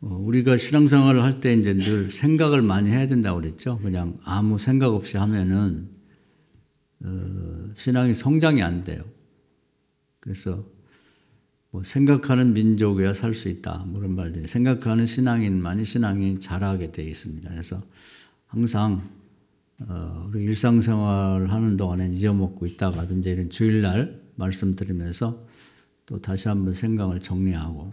우리가 신앙생활을 할 때 이제 늘 생각을 많이 해야 된다고 그랬죠. 그냥 아무 생각 없이 하면은 신앙이 성장이 안 돼요. 그래서 뭐 생각하는 민족이야 살 수 있다. 뭐 그런 말들. 생각하는 신앙인만이 신앙이 자라게 되어 있습니다. 그래서 항상 우리 일상생활 하는 동안에 잊어먹고 있다가도 이제 이런 주일날 말씀 드리면서 또 다시 한번 생각을 정리하고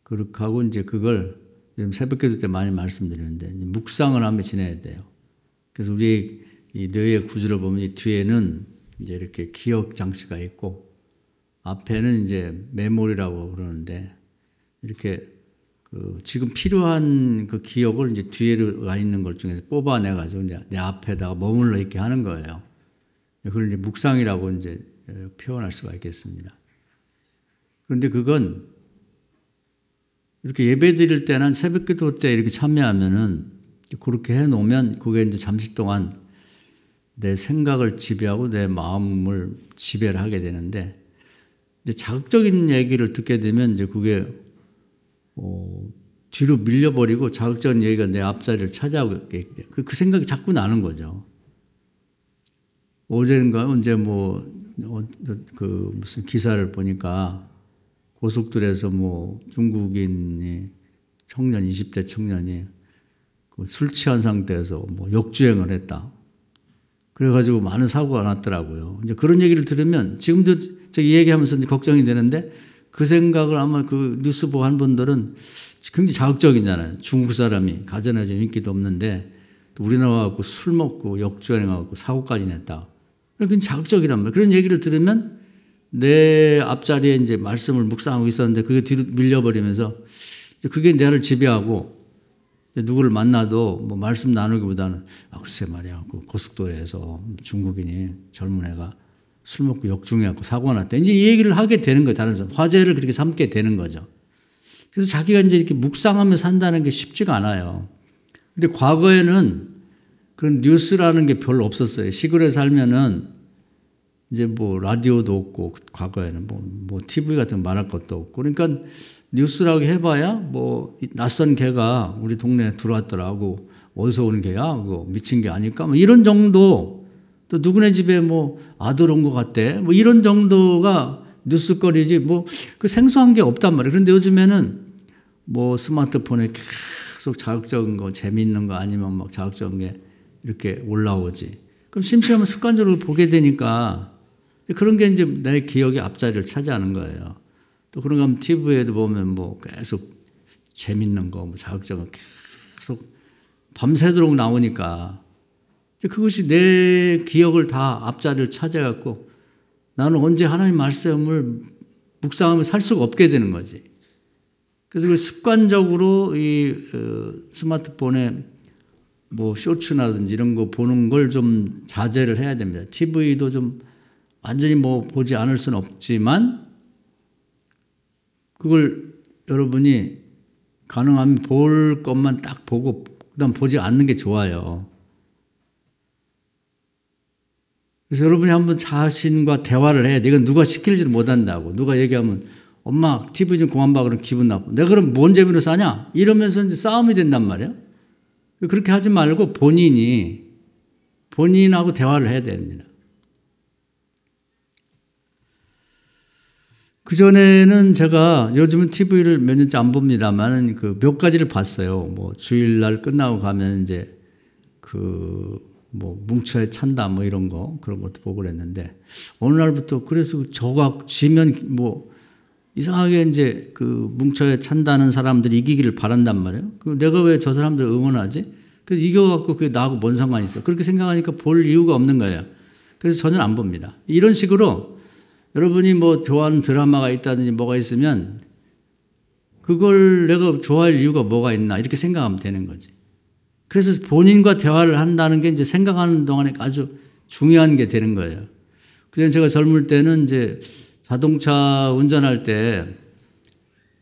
그렇게 하고 이제 그걸 지금 새벽기도 때 많이 말씀드리는데 묵상을 하며 지내야 돼요. 그래서 우리 이 뇌의 구조를 보면 이 뒤에는 이제 이렇게 기억 장치가 있고 앞에는 이제 메모리라고 그러는데 이렇게 지금 필요한 그 기억을 이제 뒤에 가 있는 것 중에서 뽑아내가지고 이제 내 앞에다가 머물러 있게 하는 거예요. 그걸 이제 묵상이라고 이제 표현할 수가 있겠습니다. 그런데 그건 이렇게 예배 드릴 때는 새벽 기도 때 이렇게 참여하면은 그렇게 해 놓으면 그게 이제 잠시 동안 내 생각을 지배하고 내 마음을 지배를 하게 되는데 이제 자극적인 얘기를 듣게 되면 이제 그게 뒤로 밀려버리고 자극적인 얘기가 내 앞자리를 차지하게 그 생각이 자꾸 나는 거죠. 어젠가 언제 그 무슨 기사를 보니까 고속도로에서 뭐 중국인이 청년 20대 청년이 술 취한 상태에서 뭐 역주행을 했다. 그래가지고 많은 사고가 났더라고요. 이제 그런 얘기를 들으면 지금도 이 얘기하면서 이제 걱정이 되는데 그 생각을 아마 그 뉴스 보고 한 분들은 굉장히 자극적이잖아요. 중국 사람이 가정에 좀 인기도 없는데 또 우리나라 와서 술 먹고 역주행하고 사고까지 냈다. 굉장히 자극적이란 말이에요. 그런 얘기를 들으면 내 앞자리에 이제 말씀을 묵상하고 있었는데 그게 뒤로 밀려버리면서 그게 나를 지배하고 누구를 만나도 뭐 말씀 나누기보다는 글쎄 말이야 그 고속도로에서 중국인이 젊은 애가 술 먹고 역중해갖고 사고가 났다. 이제 이 얘기를 하게 되는 거예요. 다른 사람 화제를 그렇게 삼게 되는 거죠. 그래서 자기가 이제 이렇게 묵상하며 산다는 게 쉽지가 않아요. 근데 과거에는 그런 뉴스라는 게 별로 없었어요. 시골에 살면은 이제 뭐 라디오도 없고 과거에는 뭐 TV 같은 거 말할 것도 없고 그러니까 뉴스라고 해봐야 뭐 낯선 개가 우리 동네에 들어왔더라고 어디서 오는 개야 그거 미친 게 아닐까 뭐 이런 정도 또 누구네 집에 뭐 아들 온 것 같대 뭐 이런 정도가 뉴스거리지 뭐 그 생소한 게 없단 말이에요. 그런데 요즘에는 뭐 스마트폰에 계속 자극적인 거 재미있는 거 아니면 막 자극적인 게 이렇게 올라오지. 그럼 심심하면 습관적으로 보게 되니까 그런 게 이제 내 기억의 앞자리를 차지하는 거예요. 또 그런 거 하면 TV에도 보면 뭐 계속 재밌는 거, 뭐 자극적인 거 계속 밤새도록 나오니까 그것이 내 기억을 다 앞자리를 차지해갖고 나는 언제 하나님 말씀을 묵상하며 살 수가 없게 되는 거지. 그래서 그 습관적으로 이 스마트폰에 뭐 쇼츠나든지 이런 거 보는 걸 좀 자제를 해야 됩니다. TV도 좀 완전히 뭐 보지 않을 수는 없지만 그걸 여러분이 가능하면 볼 것만 딱 보고 그다음 보지 않는 게 좋아요. 그래서 여러분이 한번 자신과 대화를 해야 돼. 이건 누가 시키지를 못한다고. 누가 얘기하면 엄마 TV 좀 그만 봐 그러면 기분 나빠. 내가 그럼 뭔 재미로 사냐? 이러면서 이제 싸움이 된단 말이야. 그렇게 하지 말고 본인하고 대화를 해야 됩니다. 그전에는 제가 요즘은 TV를 몇 년째 안 봅니다만 그 몇 가지를 봤어요. 뭐 주일날 끝나고 가면 이제 뭐 뭉쳐에 찬다 뭐 이런 거 그런 것도 보고 그랬는데 어느 날부터 그래서 저가 지면 뭐 이상하게 이제 그 뭉쳐에 찬다는 사람들이 이기기를 바란단 말이에요. 그럼 내가 왜 저 사람들을 응원하지? 그래서 이겨갖고 그게 나하고 뭔 상관이 있어? 그렇게 생각하니까 볼 이유가 없는 거예요. 그래서 저는 안 봅니다. 이런 식으로 여러분이 뭐 좋아하는 드라마가 있다든지 뭐가 있으면 그걸 내가 좋아할 이유가 뭐가 있나 이렇게 생각하면 되는 거지. 그래서 본인과 대화를 한다는 게 이제 생각하는 동안에 아주 중요한 게 되는 거예요. 그래서 제가 젊을 때는 이제 자동차 운전할 때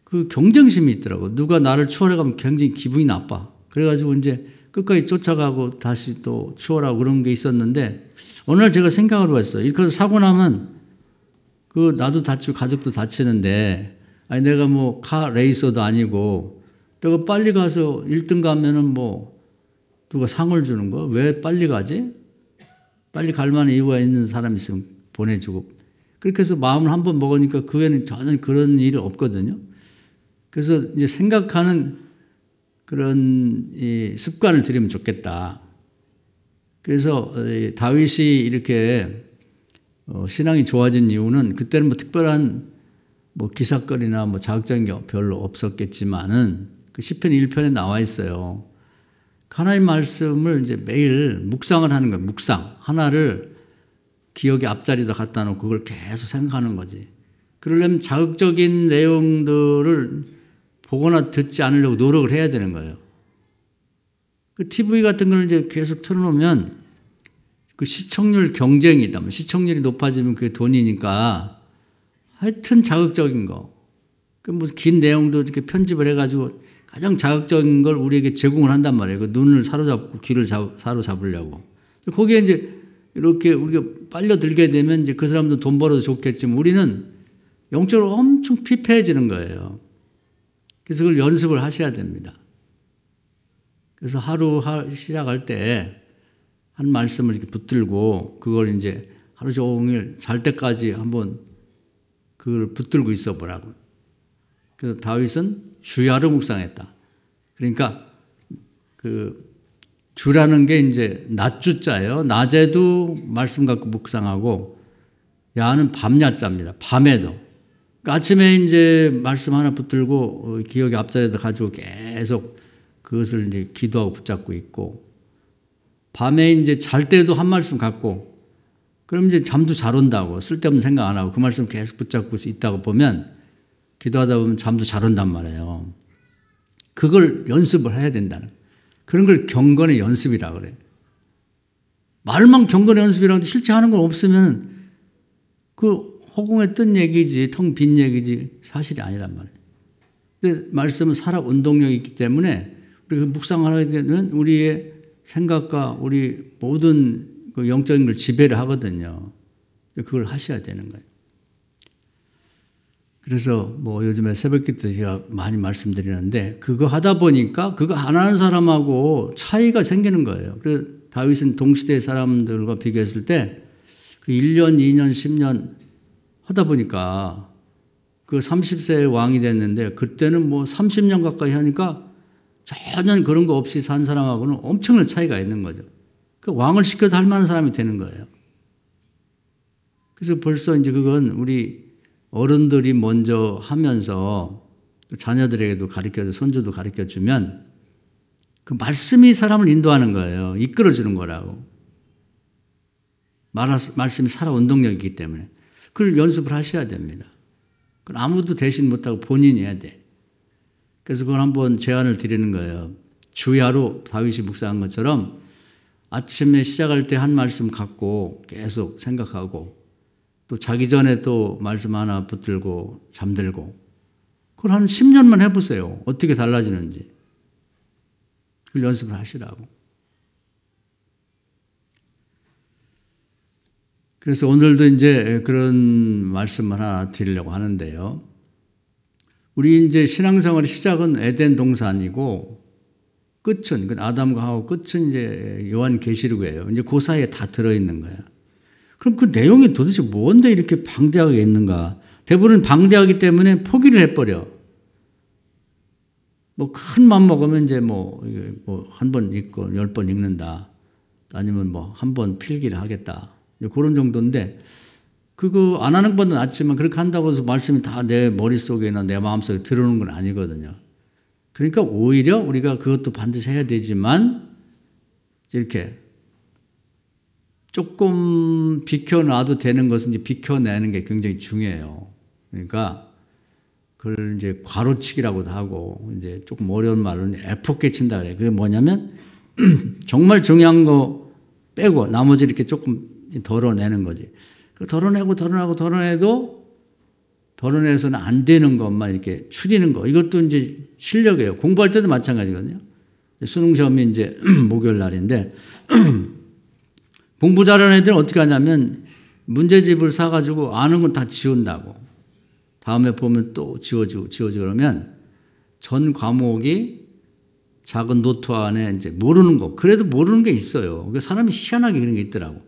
그 경쟁심이 있더라고. 누가 나를 추월해가면 굉장히 기분이 나빠. 그래가지고 이제 끝까지 쫓아가고 다시 또 추월하고 그런 게 있었는데 어느 날 제가 생각을 해봤어요. 이렇게 사고 나면 나도 다치고 가족도 다치는데 아니 내가 뭐 카 레이서도 아니고 내가 빨리 가서 1등 가면은 뭐 누가 상을 주는 거? 왜 빨리 가지? 빨리 갈 만한 이유가 있는 사람이 있으면 보내주고. 그렇게 해서 마음을 한번 먹으니까 그 후에는 전혀 그런 일이 없거든요. 그래서 이제 생각하는 그런 이 습관을 들이면 좋겠다. 그래서 다윗이 이렇게 신앙이 좋아진 이유는 그때는 뭐 특별한 뭐 기사거리나 뭐 자극적인 게 별로 없었겠지만은 그 시편 1편에 나와 있어요. 하나님 말씀을 이제 매일 묵상을 하는 거예요. 묵상. 하나를 기억의 앞자리에다 갖다 놓고 그걸 계속 생각하는 거지. 그러려면 자극적인 내용들을 보거나 듣지 않으려고 노력을 해야 되는 거예요. 그 TV 같은 걸 이제 계속 틀어놓으면 그 시청률 경쟁이 있다. 시청률이 높아지면 그게 돈이니까 하여튼 자극적인 거. 그 뭐 긴 내용도 이렇게 편집을 해가지고 가장 자극적인 걸 우리에게 제공을 한단 말이에요. 그 눈을 사로잡고 귀를 사로잡으려고. 거기에 이제 이렇게 우리가 빨려들게 되면 이제 그 사람도 돈 벌어도 좋겠지만 우리는 영적으로 엄청 피폐해지는 거예요. 그래서 그걸 연습을 하셔야 됩니다. 그래서 하루 시작할 때 한 말씀을 이렇게 붙들고 그걸 이제 하루 종일 잘 때까지 한번 그걸 붙들고 있어 보라고. 그래서 다윗은 주야로 묵상했다. 그러니까 그 주라는 게 이제 낮주자예요. 낮에도 말씀 갖고 묵상하고 야는 밤야자입니다. 밤에도. 그러니까 아침에 이제 말씀 하나 붙들고 기억의 앞자리에다 가지고 계속 그것을 이제 기도하고 붙잡고 있고 밤에 이제 잘 때도 한 말씀 갖고 그럼 이제 잠도 잘 온다고 쓸데없는 생각 안 하고 그 말씀 계속 붙잡고 있다고 보면 기도하다 보면 잠도 잘 온단 말이에요. 그걸 연습을 해야 된다는 그런 걸 경건의 연습이라고 그래요. 말만 경건의 연습이라고 하는데 실제 하는 건 없으면 그 허공에 뜬 얘기지 텅 빈 얘기지 사실이 아니란 말이에요. 근데 말씀은 살아 운동력이 있기 때문에 우리가 묵상을 하게 되면 우리의 생각과 우리 모든 그 영적인 걸 지배를 하거든요. 그걸 하셔야 되는 거예요. 그래서 뭐 요즘에 새벽기도 제가 많이 말씀드리는데 그거 하다 보니까 그거 안 하는 사람하고 차이가 생기는 거예요. 그래서 다윗은 동시대 사람들과 비교했을 때 그 1년, 2년, 10년 하다 보니까 그 30세에 왕이 됐는데 그때는 뭐 30년 가까이 하니까 전혀 그런 거 없이 산 사람하고는 엄청난 차이가 있는 거죠. 그 왕을 시켜도 할 만한 사람이 되는 거예요. 그래서 벌써 이제 그건 우리 어른들이 먼저 하면서 자녀들에게도 가르쳐줘, 손주도 가르쳐주면 그 말씀이 사람을 인도하는 거예요. 이끌어주는 거라고. 말씀이 살아 운동력이기 때문에. 그걸 연습을 하셔야 됩니다. 그건 아무도 대신 못하고 본인이 해야 돼. 그래서 그걸 한번 제안을 드리는 거예요. 주야로 다윗이 묵상한 것처럼 아침에 시작할 때 한 말씀 갖고 계속 생각하고 또 자기 전에 또 말씀 하나 붙들고 잠들고 그걸 한 10년만 해보세요. 어떻게 달라지는지. 그걸 연습을 하시라고. 그래서 오늘도 이제 그런 말씀을 하나 드리려고 하는데요. 우리 이제 신앙생활의 시작은 에덴 동산이고 끝은, 아담과 하와 끝은 이제 요한계시록이에요. 이제 그 사이에 다 들어있는 거예요. 그럼 그 내용이 도대체 뭔데 이렇게 방대하게 있는가? 대부분 방대하기 때문에 포기를 해버려. 뭐 큰 맘 먹으면 이제 뭐 한 번 읽고 10번 읽는다. 아니면 뭐 한 번 필기를 하겠다. 그런 정도인데 그거 안 하는 것보다 낫지만 그렇게 한다고 해서 말씀이 다 내 머릿속이나 내 마음속에 들어오는 건 아니거든요. 그러니까 오히려 우리가 그것도 반드시 해야 되지만 이렇게 조금 비켜놔도 되는 것은 이제 비켜내는 게 굉장히 중요해요. 그러니까 그걸 이제 과로치기라고도 하고 이제 조금 어려운 말로는 애폭게 친다 그래요. 그게 뭐냐면 정말 중요한 거 빼고 나머지 이렇게 조금 덜어내는 거지. 덜어내고 덜어내도 덜어내서는 안 되는 것만 이렇게 추리는 거. 이것도 이제 실력이에요. 공부할 때도 마찬가지거든요. 수능 시험이 이제 목요일 날인데 공부 잘하는 애들은 어떻게 하냐면 문제집을 사가지고 아는 건 다 지운다고. 다음에 보면 또 지워지고 그러면 전 과목이 작은 노트 안에 이제 모르는 거, 그래도 모르는 게 있어요. 사람이 희한하게 그런 게 있더라고.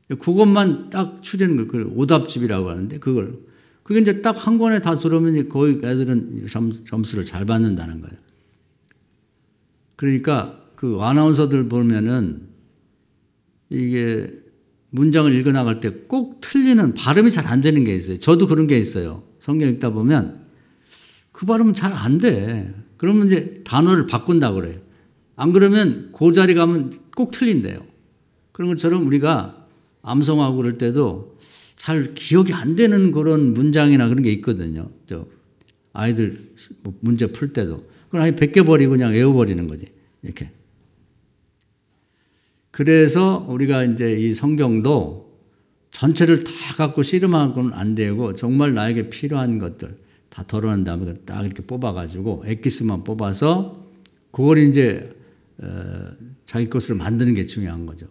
그것만 딱 추리는 거, 그걸 오답집이라고 하는데, 그게 이제 딱 한 권에 다 들어오면 거의 애들은 점수를 잘 받는다는 거예요. 그러니까 그 아나운서들 보면은 이게 문장을 읽어 나갈 때 꼭 틀리는 발음이 잘 안 되는 게 있어요. 저도 그런 게 있어요. 성경 읽다 보면 그 발음은 잘 안 돼. 그러면 이제 단어를 바꾼다고 그래요. 안 그러면 그 자리 가면 꼭 틀린대요. 그런 것처럼 우리가 암송하고 그럴 때도 잘 기억이 안 되는 그런 문장이나 그런 게 있거든요. 아이들 문제 풀 때도. 그걸 아예 베껴버리고 그냥 외워버리는 거지. 이렇게. 그래서 우리가 이제 이 성경도 전체를 다 갖고 씨름하고는 안 되고 정말 나에게 필요한 것들 다 덜어낸 다음에 딱 이렇게 뽑아가지고 엑기스만 뽑아서 그걸 이제 자기 것으로 만드는 게 중요한 거죠.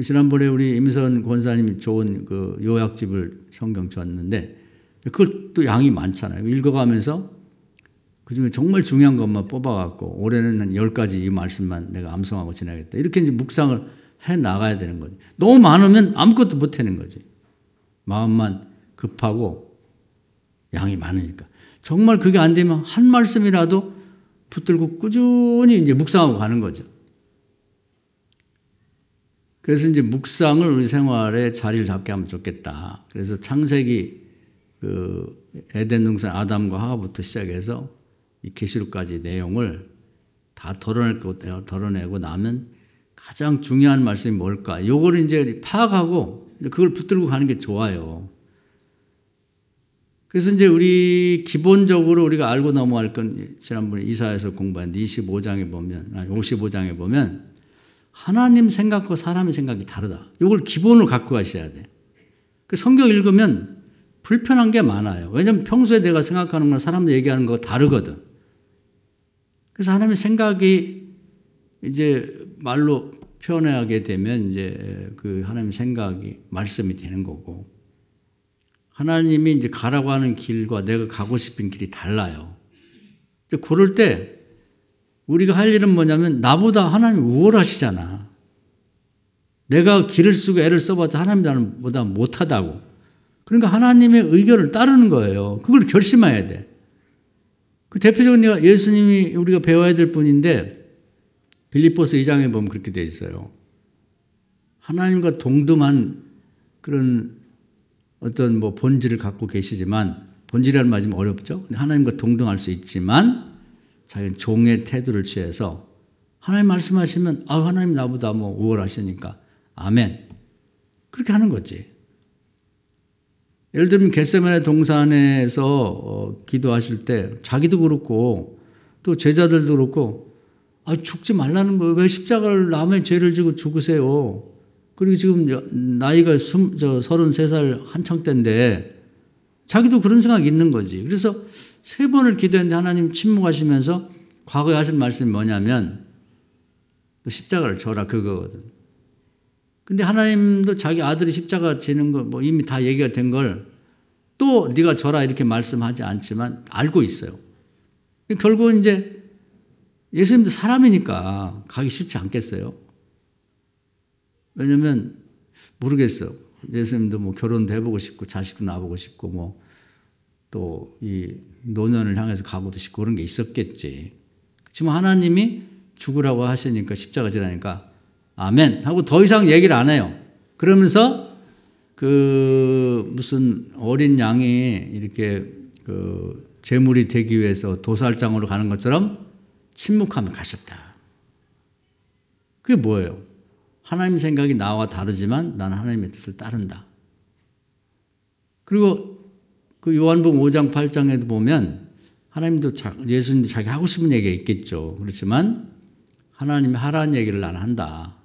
지난번에 우리 임선 권사님이 좋은 그 요약집을 성경 줬는데 그걸 또 양이 많잖아요. 읽어가면서 그중에 정말 중요한 것만 뽑아갖고 올해는 한 10가지 이 말씀만 내가 암송하고 지나겠다. 이렇게 이제 묵상을 해 나가야 되는 거지. 너무 많으면 아무것도 못 하는 거지. 마음만 급하고 양이 많으니까. 정말 그게 안 되면 한 말씀이라도 붙들고 꾸준히 이제 묵상하고 가는 거죠. 그래서 이제 묵상을 우리 생활에 자리를 잡게 하면 좋겠다. 그래서 창세기 그 에덴 동산 아담과 하와부터 시작해서 이 계시록까지 내용을 다 덜어내고 나면 가장 중요한 말씀이 뭘까? 요거를 이제 파악하고 그걸 붙들고 가는 게 좋아요. 그래서 이제 우리 기본적으로 우리가 알고 넘어갈 건 지난번에 이사야서 공부한 55장에 보면 하나님 생각과 사람의 생각이 다르다. 이걸 기본으로 갖고 가셔야 돼. 그 성경 읽으면 불편한 게 많아요. 왜냐하면 평소에 내가 생각하는 거랑 사람들 얘기하는 거 다르거든. 그래서 하나님의 생각이 이제 말로 표현하게 되면 이제 그 하나님의 생각이 말씀이 되는 거고 하나님이 이제 가라고 하는 길과 내가 가고 싶은 길이 달라요. 그럴 때 우리가 할 일은 뭐냐면 나보다 하나님이 우월하시잖아. 내가 길을 쓰고 애를 써봤자 하나님 나보다 못하다고. 그러니까 하나님의 의견을 따르는 거예요. 그걸 결심해야 돼. 그 대표적으로 예수님이 우리가 배워야 될 분인데 빌립보서 2장에 보면 그렇게 돼 있어요. 하나님과 동등한 그런 어떤 뭐 본질을 갖고 계시지만 본질이라는 말이 좀 어렵죠. 하나님과 동등할 수 있지만 자기는 종의 태도를 취해서 하나님 말씀하시면 하나님 나보다 뭐 우월하시니까 아멘. 그렇게 하는 거지. 예를 들면 겟세마네 동산에서 기도하실 때 자기도 그렇고 또 제자들도 그렇고 죽지 말라는 거예요. 왜 십자가를 남의 죄를 지고 죽으세요. 그리고 지금 나이가 33살 한창 때인데 자기도 그런 생각이 있는 거지. 그래서 3번을 기도했는데 하나님 침묵하시면서 과거에 하신 말씀이 뭐냐면 십자가를 져라 그거거든. 근데 하나님도 자기 아들이 십자가 지는 거 뭐 이미 다 얘기가 된 걸 또 네가 져라 이렇게 말씀하지 않지만 알고 있어요. 결국은 이제 예수님도 사람이니까 가기 싫지 않겠어요? 왜냐면 모르겠어요. 예수님도 뭐 결혼도 해보고 싶고 자식도 낳아보고 싶고 뭐 또 이 노년을 향해서 가고도 싶고 그런 게 있었겠지. 그렇지만 하나님이 죽으라고 하시니까 십자가 지라니까 아멘 하고 더 이상 얘기를 안 해요. 그러면서 그 무슨 어린 양이 이렇게 그 제물이 되기 위해서 도살장으로 가는 것처럼 침묵하며 가셨다. 그게 뭐예요? 하나님 생각이 나와 다르지만 나는 하나님의 뜻을 따른다. 그리고 그 요한복음 5장 8장에도 보면 하나님도 예수님도 자기 하고 싶은 얘기가 있겠죠. 그렇지만 하나님이 하라는 얘기를 나는 한다.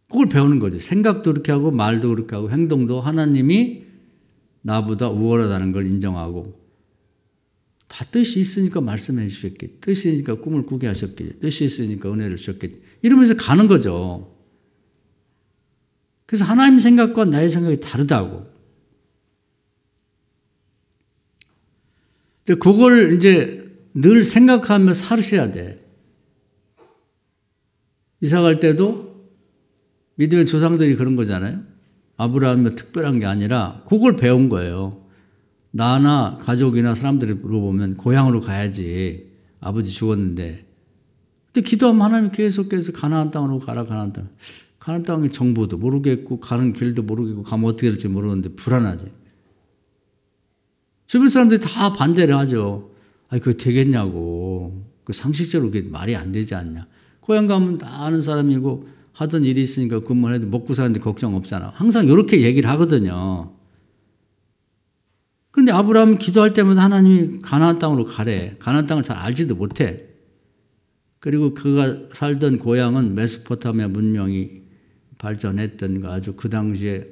그걸 배우는 거죠. 생각도 그렇게 하고 말도 그렇게 하고 행동도 하나님이 나보다 우월하다는 걸 인정하고 다 뜻이 있으니까 말씀해 주셨겠지. 뜻이 있으니까 꿈을 꾸게 하셨겠지. 뜻이 있으니까 은혜를 주셨겠지. 이러면서 가는 거죠. 그래서 하나님 생각과 나의 생각이 다르다고. 그걸 이제 늘 생각하며 살으셔야 돼. 이사 갈 때도 믿음의 조상들이 그런 거잖아요. 아브라함이 특별한 게 아니라 그걸 배운 거예요. 나나 가족이나 사람들이 물어보면 고향으로 가야지. 아버지 죽었는데. 근데 기도하면 하나님 계속해서 가나안 땅으로 가라, 가나안 땅. 가나안 땅의 정보도 모르겠고 가는 길도 모르겠고 가면 어떻게 될지 모르는데 불안하지. 주변 사람들이 다 반대를 하죠. 아니 그거 되겠냐고. 그 상식적으로 그게 말이 안 되지 않냐. 고향 가면 다 아는 사람이고 하던 일이 있으니까 그만 해도 먹고 사는데 걱정 없잖아. 항상 이렇게 얘기를 하거든요. 그런데 아브라함이 기도할 때마다 하나님이 가나안 땅으로 가래. 가나안 땅을 잘 알지도 못해. 그리고 그가 살던 고향은 메소포타미아 문명이 발전했던 아주 그 당시에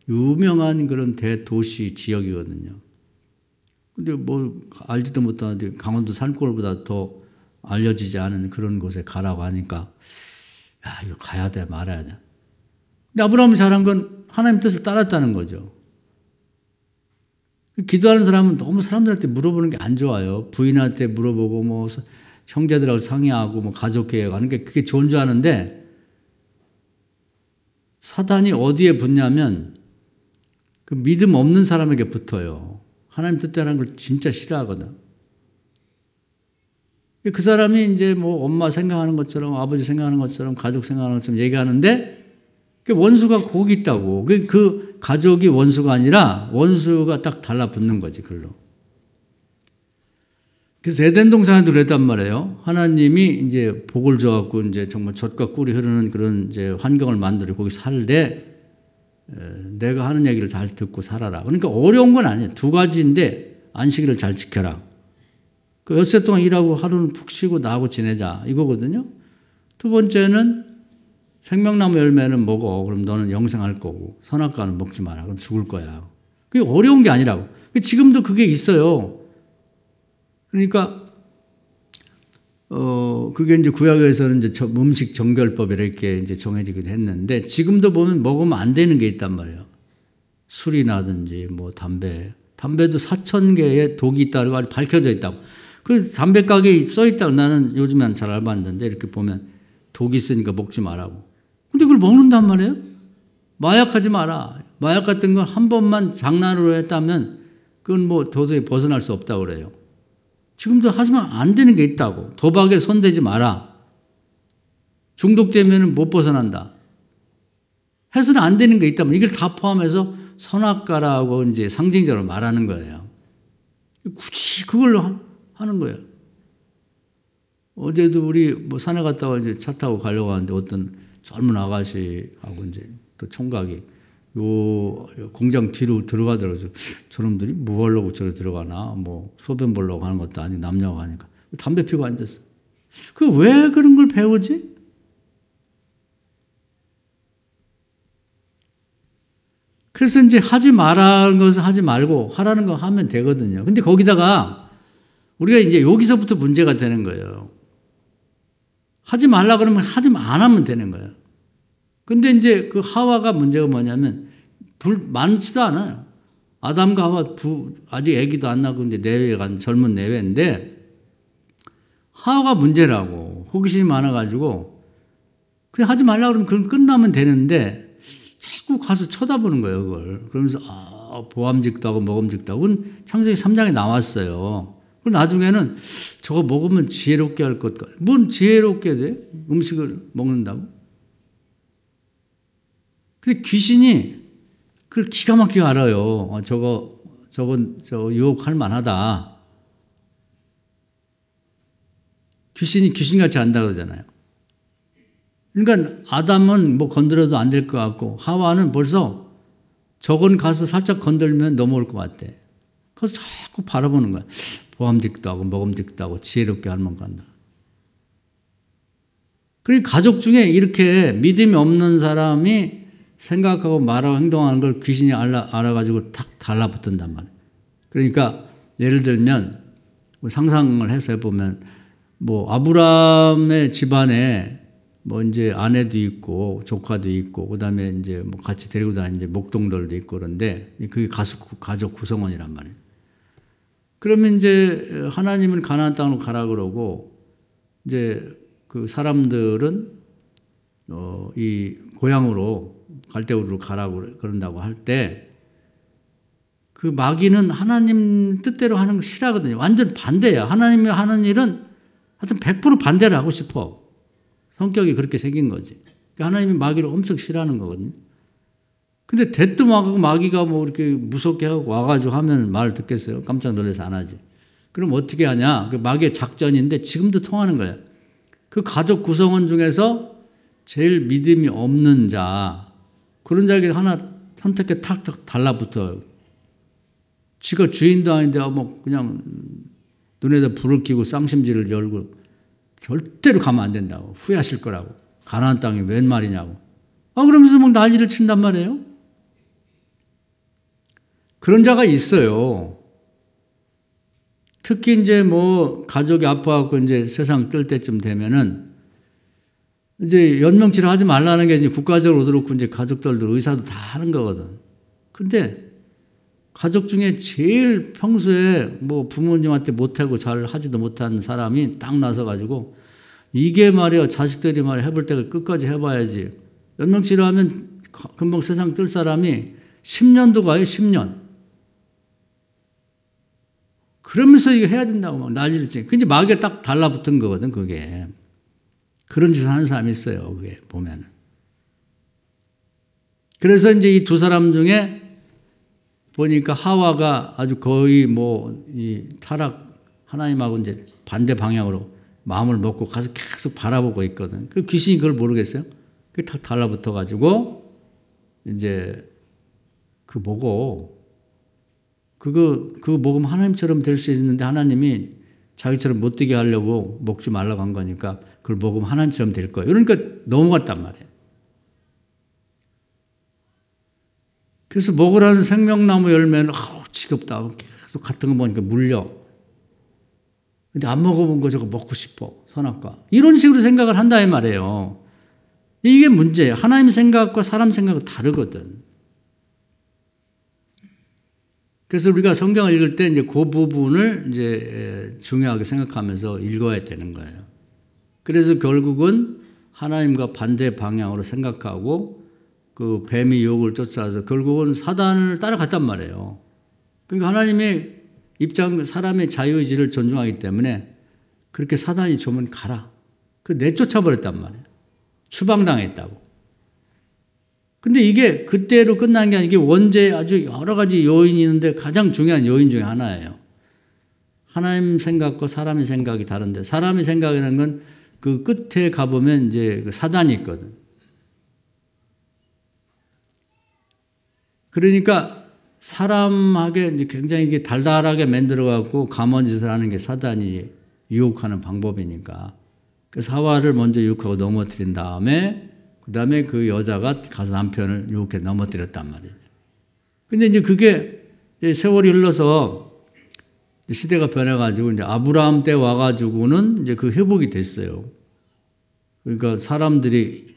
유명한 그런 대도시 지역이거든요. 근데 뭐 알지도 못하는데 강원도 산골보다 더 알려지지 않은 그런 곳에 가라고 하니까 야, 이거 가야 돼, 말아야 돼. 근데 아브라함이 잘한 건 하나님 뜻을 따랐다는 거죠. 기도하는 사람은 너무 사람들한테 물어보는 게 안 좋아요. 부인한테 물어보고 뭐 형제들하고 상의하고 뭐 가족 계획하는 게 그게 좋은 줄 아는데 사단이 어디에 붙냐면 그 믿음 없는 사람에게 붙어요. 하나님 뜻대로 하는 걸 진짜 싫어하거든. 그 사람이 이제 뭐 엄마 생각하는 것처럼 아버지 생각하는 것처럼 가족 생각하는 것처럼 얘기하는데 그 원수가 거기 있다고. 그 가족이 원수가 아니라 원수가 딱 달라붙는 거지, 글로. 그래서 에덴 동산에도 그랬단 말이에요. 하나님이 이제 복을 줘갖고 이제 정말 젖과 꿀이 흐르는 그런 이제 환경을 만들고 거기 살되 내가 하는 얘기를 잘 듣고 살아라. 그러니까 어려운 건 아니에요. 두 가지인데 안식일을 잘 지켜라. 그 엿새 동안 일하고 하루는 푹 쉬고 나하고 지내자. 이거거든요. 두 번째는 생명나무 열매는 먹어. 그럼 너는 영생할 거고 선악과는 먹지 마라. 그럼 죽을 거야. 그게 어려운 게 아니라고. 지금도 그게 있어요. 그러니까 그게 이제 구약에서는 이제 음식 정결법 이렇게 이제 정해지기도 했는데 지금도 보면 먹으면 안 되는 게 있단 말이에요. 술이라든지 뭐 담배도 4,000개의 독이 있다고 밝혀져 있다고. 그래서 담배 가게에 써 있다고 나는 요즘엔 잘 알아봤는데 이렇게 보면 독이 있으니까 먹지 말라고. 근데 그걸 먹는단 말이에요. 마약하지 마라. 마약 같은 건 한 번만 장난으로 했다면 그건 뭐 도저히 벗어날 수 없다고 그래요. 지금도 하지만 안 되는 게 있다고. 도박에 손대지 마라. 중독되면 못 벗어난다. 해서는 안 되는 게 있다면 이걸 다 포함해서 선악과라고 이제 상징적으로 말하는 거예요. 굳이 그걸로 하는 거예요. 어제도 우리 뭐 산에 갔다가 이제 차 타고 가려고 하는데 어떤 젊은 아가씨하고 이제 또 총각이 요 공장 뒤로 들어가더라고요. 저놈들이 뭐 하려고 저리 들어가나? 뭐 소변 보려고 하는 것도 아니고 남녀가 하니까 담배 피고 앉았어. 그 왜 그런 걸 배우지? 그래서 이제 하지 말라는 것은 하지 말고 하라는 거 하면 되거든요. 근데 거기다가 우리가 이제 여기서부터 문제가 되는 거예요. 하지 말라 그러면 하지 안 하면 되는 거예요. 근데 이제 그 하와가 문제가 뭐냐면 많지도 않아요. 아담과 하와 아직 아기도 안 나고 이제 내외가 젊은 내외인데 하와가 문제라고. 호기심이 많아가지고 그냥 하지 말라 그러면 그럼 끝나면 되는데 자꾸 가서 쳐다보는 거예요, 그걸. 그러면서 보암직도 하고 먹음직도 하고 창세기 3장에 나왔어요. 그리고 나중에는 저거 먹으면 지혜롭게 할 것 같아. 뭔 지혜롭게 돼? 음식을 먹는다고? 근데 귀신이 그걸 기가 막히게 알아요. 저건 유혹할 만하다. 귀신이 귀신같이 안다 그러잖아요. 그러니까 아담은 뭐 건드려도 안 될 것 같고 하와는 벌써 저건 가서 살짝 건들면 넘어올 것 같아. 그래서 자꾸 바라보는 거야. 보암직도 하고 먹음직도 하고 지혜롭게 할만 간다. 그러니까 가족 중에 이렇게 믿음이 없는 사람이 생각하고 말하고 행동하는 걸 귀신이 알아가지고 탁 달라붙는단 말이에요. 그러니까 예를 들면 상상을 해서 해보면 뭐 아브라함의 집안에 뭐 이제 아내도 있고 조카도 있고 그다음에 이제 뭐 같이 데리고 다니는 이제 목동들도 있고 그런데 그게 가족 구성원이란 말이에요. 그러면 이제 하나님은 가나안 땅으로 가라 그러고 이제 그 사람들은 이 고향으로 갈대우르로 가라고 그런다고 할 때 그 마귀는 하나님 뜻대로 하는 걸 싫어하거든요. 완전 반대야. 하나님이 하는 일은 하여튼 100% 반대를 하고 싶어. 성격이 그렇게 생긴 거지. 하나님이 마귀를 엄청 싫어하는 거거든요. 근데 대뜸 와가지고 마귀가 뭐 이렇게 무섭게 하고 와가지고 하면 말 듣겠어요? 깜짝 놀라서 안 하지. 그럼 어떻게 하냐? 그 마귀의 작전인데 지금도 통하는 거야. 그 가족 구성원 중에서 제일 믿음이 없는 자, 그런 자에게 하나 선택해 탁탁 달라붙어요. 지가 주인도 아닌데 뭐 그냥 눈에다 불을 켜고 쌍심지를 열고 절대로 가면 안 된다고. 후회하실 거라고. 가나안 땅이 웬 말이냐고. 그러면서 막 난리를 친단 말이에요. 그런 자가 있어요. 특히 이제 뭐 가족이 아파갖고 이제 세상 뜰 때쯤 되면은 이제 연명치료 하지 말라는 게 이제 국가적으로 그렇고 이제 가족들도 의사도 다 하는 거거든. 근데 가족 중에 제일 평소에 뭐 부모님한테 못하고 잘 하지도 못하는 사람이 딱 나서가지고 이게 말이야 자식들이 말이야 해볼 때가 끝까지 해봐야지. 연명치료하면 금방 세상 뜰 사람이 10년도 가요. 10년. 그러면서 이거 해야 된다고 막 난리를 치고. 근데 마귀가 딱 달라붙은 거거든 그게. 그런 짓을 하는 사람이 있어요. 그게 보면은. 그래서 이제 이 두 사람 중에 보니까 하와가 아주 거의 뭐 이 타락 하나님하고 이제 반대 방향으로 마음을 먹고 가서 계속 바라보고 있거든. 그 귀신이 그걸 모르겠어요. 그게 탁 달라붙어 가지고 이제 그 보고 그거 먹으면 하나님처럼 될 수 있는데 하나님이 자기처럼 못 되게 하려고 먹지 말라고 한 거니까 그걸 먹으면 하나님처럼 될 거예요. 그러니까 넘어갔단 말이에요. 그래서 먹으라는 생명나무 열매는 지겹다. 계속 같은 거 먹으니까 물려. 근데 안 먹어본 거 저거 먹고 싶어. 선악과. 이런 식으로 생각을 한다 이 말이에요. 이게 문제예요. 하나님 생각과 사람 생각은 다르거든. 그래서 우리가 성경을 읽을 때 이제 그 부분을 이제 중요하게 생각하면서 읽어야 되는 거예요. 그래서 결국은 하나님과 반대 방향으로 생각하고 그 뱀의 유혹을 쫓아서 결국은 사단을 따라갔단 말이에요. 그러니까 하나님의 입장, 사람의 자유의지를 존중하기 때문에 그렇게 사단이 좋으면 가라. 그 내쫓아버렸단 말이에요. 추방당했다고. 근데 이게 그때로 끝난 게 아니라 이게 원죄 아주 여러 가지 요인이 있는데 가장 중요한 요인 중에 하나예요. 하나님 생각과 사람의 생각이 다른데 사람의 생각이라는 건 그 끝에 가보면 이제 그 사단이 있거든. 그러니까 사람에게 이제 굉장히 이게 달달하게 만들어갖고 감언짓을 하는 게 사단이 유혹하는 방법이니까. 그래서 하와를 먼저 유혹하고 넘어뜨린 다음에 그 다음에 그 여자가 가서 남편을 유혹해 넘어뜨렸단 말이죠. 근데 이제 그게 이제 세월이 흘러서 시대가 변해가지고 이제 아브라함 때 와가지고는 이제 그 회복이 됐어요. 그러니까 사람들이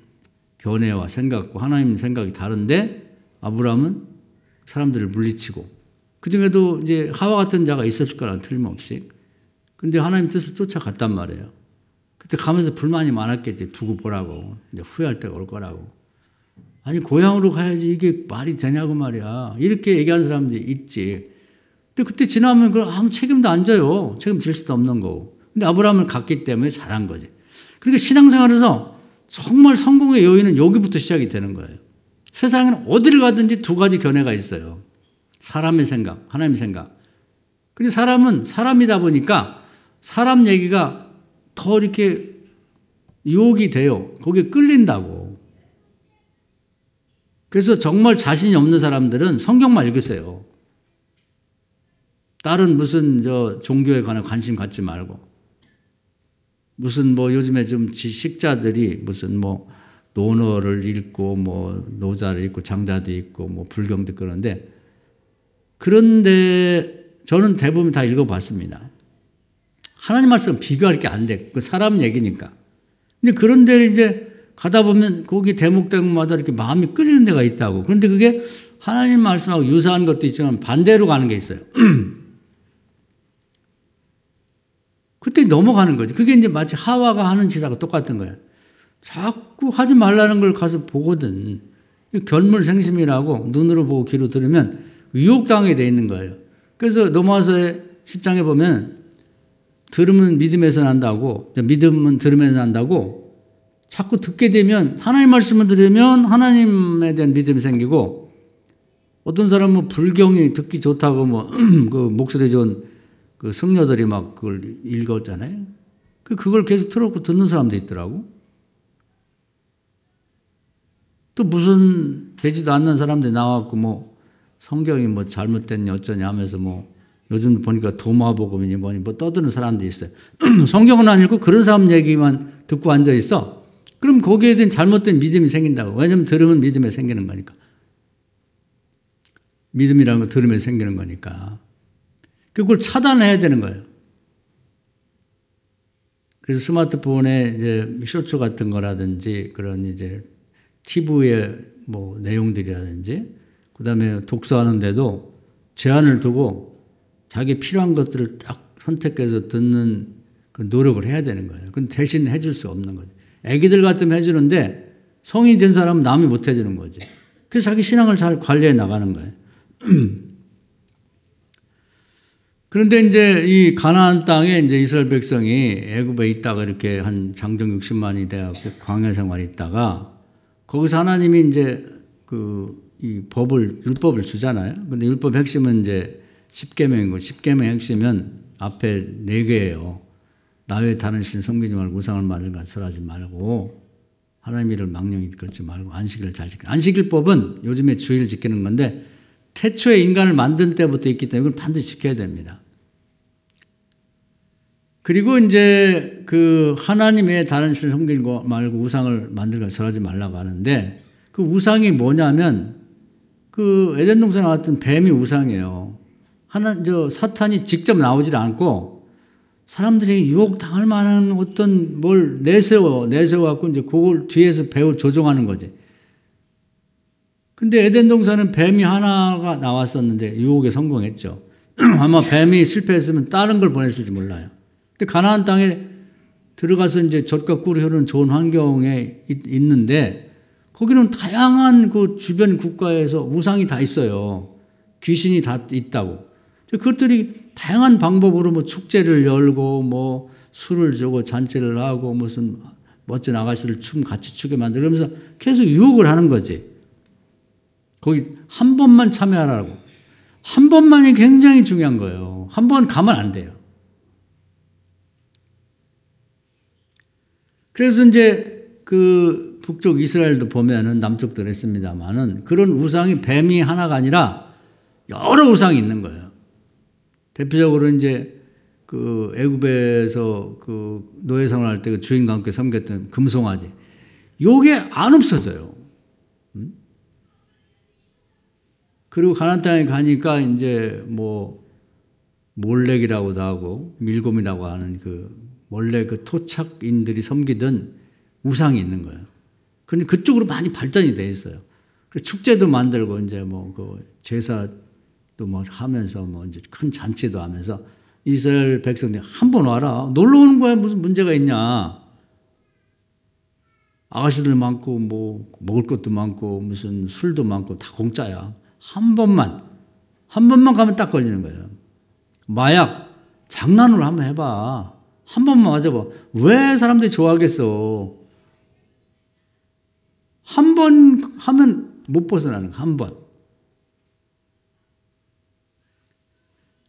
견해와 생각과 하나님 생각이 다른데 아브라함은 사람들을 물리치고 그 중에도 이제 하와 같은 자가 있었을 거라는 틀림없이. 근데 하나님 뜻을 쫓아갔단 말이에요. 그때 가면서 불만이 많았겠지. 두고 보라고. 이제 후회할 때가 올 거라고. 아니 고향으로 가야지 이게 말이 되냐고 말이야. 이렇게 얘기하는 사람들이 있지. 근데 그때 지나면 그 아무 책임도 안 져요. 책임질 수도 없는 거고. 근데 아브라함을 갔기 때문에 잘한 거지. 그러니까 신앙생활에서 정말 성공의 요인은 여기부터 시작이 되는 거예요. 세상에는 어디를 가든지 두 가지 견해가 있어요. 사람의 생각, 하나님의 생각. 근데 사람은 사람이다 보니까 사람 얘기가 더 이렇게 유혹이 돼요. 거기에 끌린다고. 그래서 정말 자신이 없는 사람들은 성경만 읽으세요. 다른 무슨 종교에 관한 관심 갖지 말고. 무슨 뭐 요즘에 좀 지식자들이 무슨 뭐 논어를 읽고 뭐 노자를 읽고 장자도 읽고 뭐 불경도 그러는데 그런데 저는 대부분 다 읽어봤습니다. 하나님 말씀 비교할 게 안 돼. 그 사람 얘기니까. 근데 그런 데를 이제 가다 보면 거기 대목마다 이렇게 마음이 끌리는 데가 있다고. 그런데 그게 하나님 말씀하고 유사한 것도 있지만 반대로 가는 게 있어요. 그때 넘어가는 거지. 그게 이제 마치 하와가 하는 짓하고 똑같은 거야. 자꾸 하지 말라는 걸 가서 보거든. 결물생심이라고 눈으로 보고 귀로 들으면 유혹당하게 돼 있는 거예요. 그래서 넘어와서 10장에 보면 들으면 믿음에서 난다고, 믿음은 들으면서 난다고, 자꾸 듣게 되면 하나님 말씀을 들으면 하나님에 대한 믿음이 생기고, 어떤 사람은 뭐 불경이 듣기 좋다고 뭐 그 목소리 좋은 그 성녀들이 막 그걸 읽었잖아요. 그걸 계속 틀어놓고 듣는 사람도 있더라고. 또 무슨 되지도 않는 사람들이 나와갖고 뭐 성경이 뭐 잘못됐니 어쩌냐 하면서 뭐 요즘 보니까 도마복음이니 뭐니 뭐 떠드는 사람들이 있어요. 성경은 안 읽고 그런 사람 얘기만 듣고 앉아 있어. 그럼 거기에 대한 잘못된 믿음이 생긴다고. 왜냐면 들으면 믿음이 생기는 거니까. 믿음이라는 거 들으면 생기는 거니까. 그걸 차단해야 되는 거예요. 그래서 스마트폰에 이제 쇼츠 같은 거라든지 그런 이제 TV의 뭐 내용들이라든지 그다음에 독서하는데도 제한을 두고 자기 필요한 것들을 딱 선택해서 듣는 그 노력을 해야 되는 거예요. 근데 대신 해줄 수 없는 거죠. 애기들 같으면 해주는데 성인이 된 사람은 남이 못 해주는 거지. 그래서 자기 신앙을 잘 관리해 나가는 거예요. 그런데 이제 이 가나안 땅에 이제 이스라엘 백성이 애굽에 있다가 이렇게 한 장정 60만이 돼갖고 광야 생활에 있다가 거기서 하나님이 이제 이 율법을 주잖아요. 근데 율법 핵심은 이제 10계명이고 10계명 핵심은 앞에 4개예요. 나 외에 다른 신 섬기지 말고 우상을 만들고 설하지 말고 하나님 일을 망령히 걸지 말고 안식일을 잘 지키는. 안식일법은 요즘에 주일 지키는 건데 태초에 인간을 만든 때부터 있기 때문에 이걸 반드시 지켜야 됩니다. 그리고 이제 그 하나님 외에 다른 신을 섬기지 말고 우상을 만들고 설하지 말라고 하는데 그 우상이 뭐냐면 그 에덴 동산에 나왔던 뱀이 우상이에요. 사탄이 직접 나오질 않고 사람들이 유혹당할 만한 어떤 뭘 내세워갖고 이제 그걸 뒤에서 배우 조종하는 거지. 근데 에덴 동산은 뱀이 하나가 나왔었는데 유혹에 성공했죠. 아마 뱀이 실패했으면 다른 걸 보냈을지 몰라요. 근데 가나안 땅에 들어가서 이제 젖과 꿀이 흐르는 좋은 환경에 있는데 거기는 다양한 그 주변 국가에서 우상이 다 있어요. 귀신이 다 있다고. 그것들이 다양한 방법으로 뭐 축제를 열고 뭐 술을 주고 잔치를 하고 무슨 멋진 아가씨를 같이 추게 만들고 그러면서 계속 유혹을 하는 거지. 거기 한 번만 참여하라고. 한 번만이 굉장히 중요한 거예요. 한 번 가면 안 돼요. 그래서 이제 그 북쪽 이스라엘도 보면은 남쪽도 그랬습니다만은 그런 우상이 뱀이 하나가 아니라 여러 우상이 있는 거예요. 대표적으로 이제 그 애굽에서 그 노예 생활할 때 그 주인과 함께 섬겼던 금송아지. 요게 안 없어져요. 그리고 가나안 땅에 가니까 이제 뭐 몰렉이라고도 하고 밀곰이라고 하는 원래 그 토착인들이 섬기던 우상이 있는 거예요. 그런데 그쪽으로 많이 발전이 돼 있어요. 그래서 축제도 만들고 이제 뭐 그 제사도 뭐 하면서 뭐 이제 큰 잔치도 하면서 이스라엘 백성들이 한번 와라. 놀러 오는 거야. 무슨 문제가 있냐. 아가씨들 많고 뭐 먹을 것도 많고 무슨 술도 많고 다 공짜야. 한 번만 가면 딱 걸리는 거예요. 마약 장난으로 한번 해봐. 한 번만 맞아봐. 왜 사람들이 좋아하겠어? 한 번 하면 못 벗어나는 거, 한 번.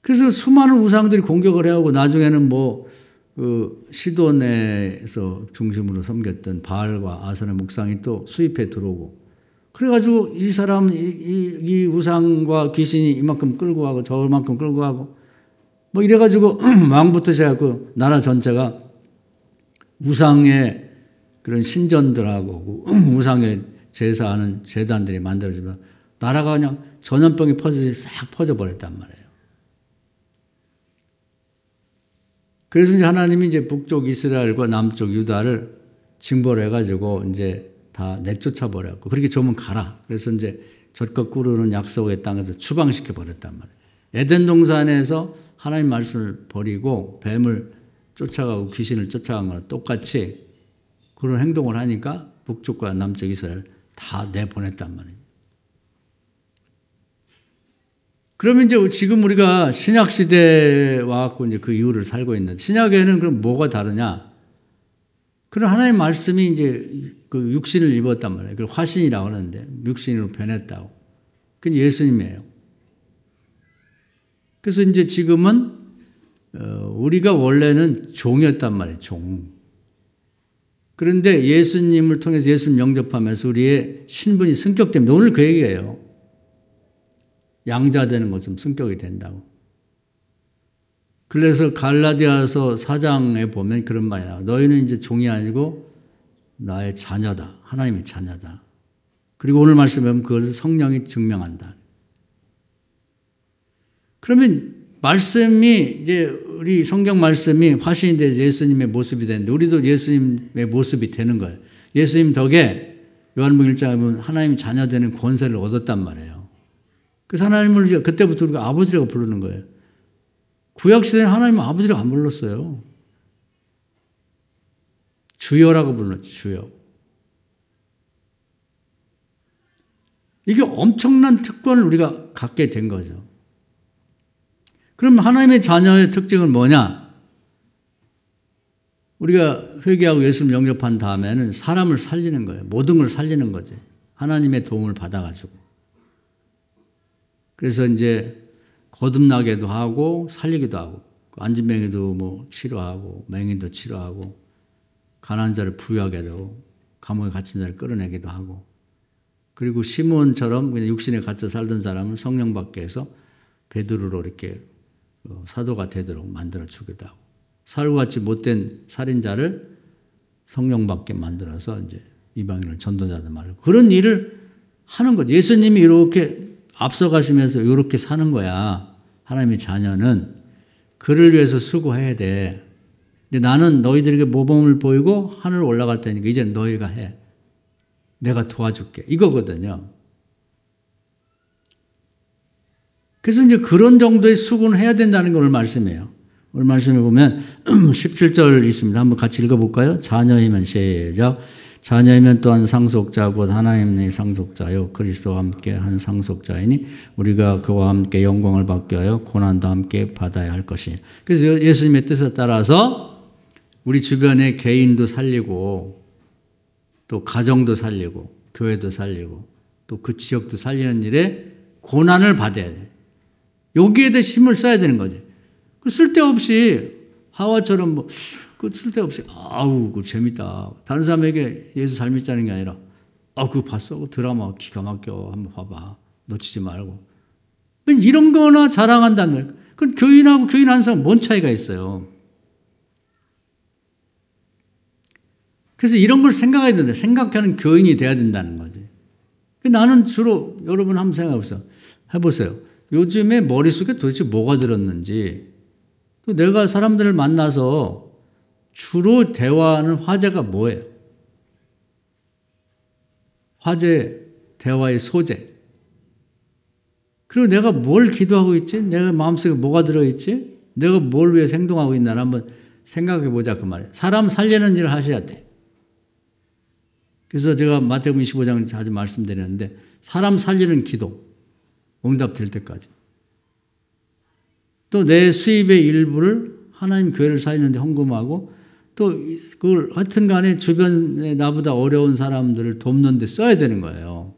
그래서 수많은 우상들이 공격을 해오고 나중에는 뭐 그 시돈에서 중심으로 섬겼던 바알과 아선의 묵상이 또 수입해 들어오고 그래가지고 이 사람 이 우상과 귀신이 이만큼 끌고 가고 저만큼 끌고 가고 뭐 이래가지고 왕부터 시작하고 나라 전체가 우상의 그런 신전들하고 우상의 제사하는 재단들이 만들어지면 나라가 그냥 전염병이 퍼져서 싹 퍼져버렸단 말이에요. 그래서 이제 하나님이 이제 북쪽 이스라엘과 남쪽 유다를 징벌해 가지고 이제 다 내쫓아 버렸고 그렇게 좋으면 가라. 그래서 이제 젖과 꿀으는 약속의 땅에서 추방시켜 버렸단 말이에요. 에덴 동산에서 하나님 말씀을 버리고 뱀을 쫓아가고 귀신을 쫓아간 거랑 똑같이 그런 행동을 하니까 북쪽과 남쪽 이스라엘 다 내보냈단 말이에요. 그러면 이제 지금 우리가 신약 시대에 와갖고 이제 그 이후를 살고 있는데, 신약에는 그럼 뭐가 다르냐? 그런 하나님의 말씀이 이제 그 육신을 입었단 말이에요. 그걸 화신이라고 하는데, 육신으로 변했다고. 그게 예수님이에요. 그래서 이제 지금은, 우리가 원래는 종이었단 말이에요, 종. 그런데 예수님을 통해서 예수님 영접하면서 우리의 신분이 승격됩니다. 오늘 그 얘기예요. 양자 되는 것좀 승격이 된다고. 그래서 갈라디아서 4장에 보면 그런 말이 나와요. 너희는 이제 종이 아니고 나의 자녀다. 하나님의 자녀다. 그리고 오늘 말씀에 보면 그것을 성령이 증명한다. 그러면 말씀이 이제 우리 성경 말씀이 화신이 돼서 예수님의 모습이 되는데 우리도 예수님의 모습이 되는 거예요. 예수님 덕에 요한복음 1장에 보면 하나님의 자녀 되는 권세를 얻었단 말이에요. 그래서 하나님을 그때부터 우리가 아버지라고 부르는 거예요. 구약시대는 하나님은 아버지라고 안 불렀어요. 주여라고 불렀지, 주여. 이게 엄청난 특권을 우리가 갖게 된 거죠. 그럼 하나님의 자녀의 특징은 뭐냐? 우리가 회개하고 예수님 영접한 다음에는 사람을 살리는 거예요. 모든 걸 살리는 거지. 하나님의 도움을 받아가지고. 그래서 이제 거듭나게도 하고 살리기도 하고 안진뱅이도 뭐 치료하고 맹인도 치료하고 가난한 자를 부유하게도 감옥에 갇힌 자를 끌어내기도 하고 그리고 시몬처럼 그냥 육신에 갇혀 살던 사람을 성령 받게 해서 베드로로 이렇게 사도가 되도록 만들어 주기도 하고 사울같이 못된 살인자를 성령 받게 만들어서 이제 이방인을 전도자들 말고 그런 일을 하는 거죠. 예수님이 이렇게 앞서가시면서 이렇게 사는 거야. 하나님의 자녀는 그를 위해서 수고해야 돼. 근데 나는 너희들에게 모범을 보이고 하늘 올라갈 테니까 이제 너희가 해. 내가 도와줄게. 이거거든요. 그래서 이제 그런 정도의 수고는 해야 된다는 걸 말씀해요. 오늘 말씀해 보면 17절 있습니다. 한번 같이 읽어볼까요? 자녀이면 시작. 자녀이면 또한 상속자 곧 하나님의 상속자요 그리스도와 함께 한 상속자이니 우리가 그와 함께 영광을 받게 하여 고난도 함께 받아야 할 것이니. 그래서 예수님의 뜻에 따라서 우리 주변의 개인도 살리고 또 가정도 살리고 교회도 살리고 또 그 지역도 살리는 일에 고난을 받아야 돼. 여기에 대해 힘을 써야 되는 거지. 쓸데없이 하와처럼 뭐 그 쓸데없이 아우 그 재밌다. 다른 사람에게 예수 잘 믿자는 게 아니라 그거 봤어? 그 드라마 기가 막혀. 한번 봐봐. 놓치지 말고. 이런 거나 자랑한다면 그건 교인하고 교인 한 사람 뭔 차이가 있어요. 그래서 이런 걸 생각해야 된다. 생각하는 교인이 돼야 된다는 거지. 나는 주로 여러분 한번 해보세요. 요즘에 머릿속에 도대체 뭐가 들었는지 또 내가 사람들을 만나서 주로 대화하는 화제가 뭐예요? 화제, 대화의 소재. 그리고 내가 뭘 기도하고 있지? 내가 마음속에 뭐가 들어있지? 내가 뭘 위해서 행동하고 있나 한번 생각해 보자 그 말이에요. 사람 살리는 일을 하셔야 돼. 그래서 제가 마태복음 25장 자주 말씀드리는데 사람 살리는 기도 응답될 때까지. 또 내 수입의 일부를 하나님 교회를 살리는 데 헌금하고 또 그걸 하여튼 간에 주변에 나보다 어려운 사람들을 돕는 데 써야 되는 거예요.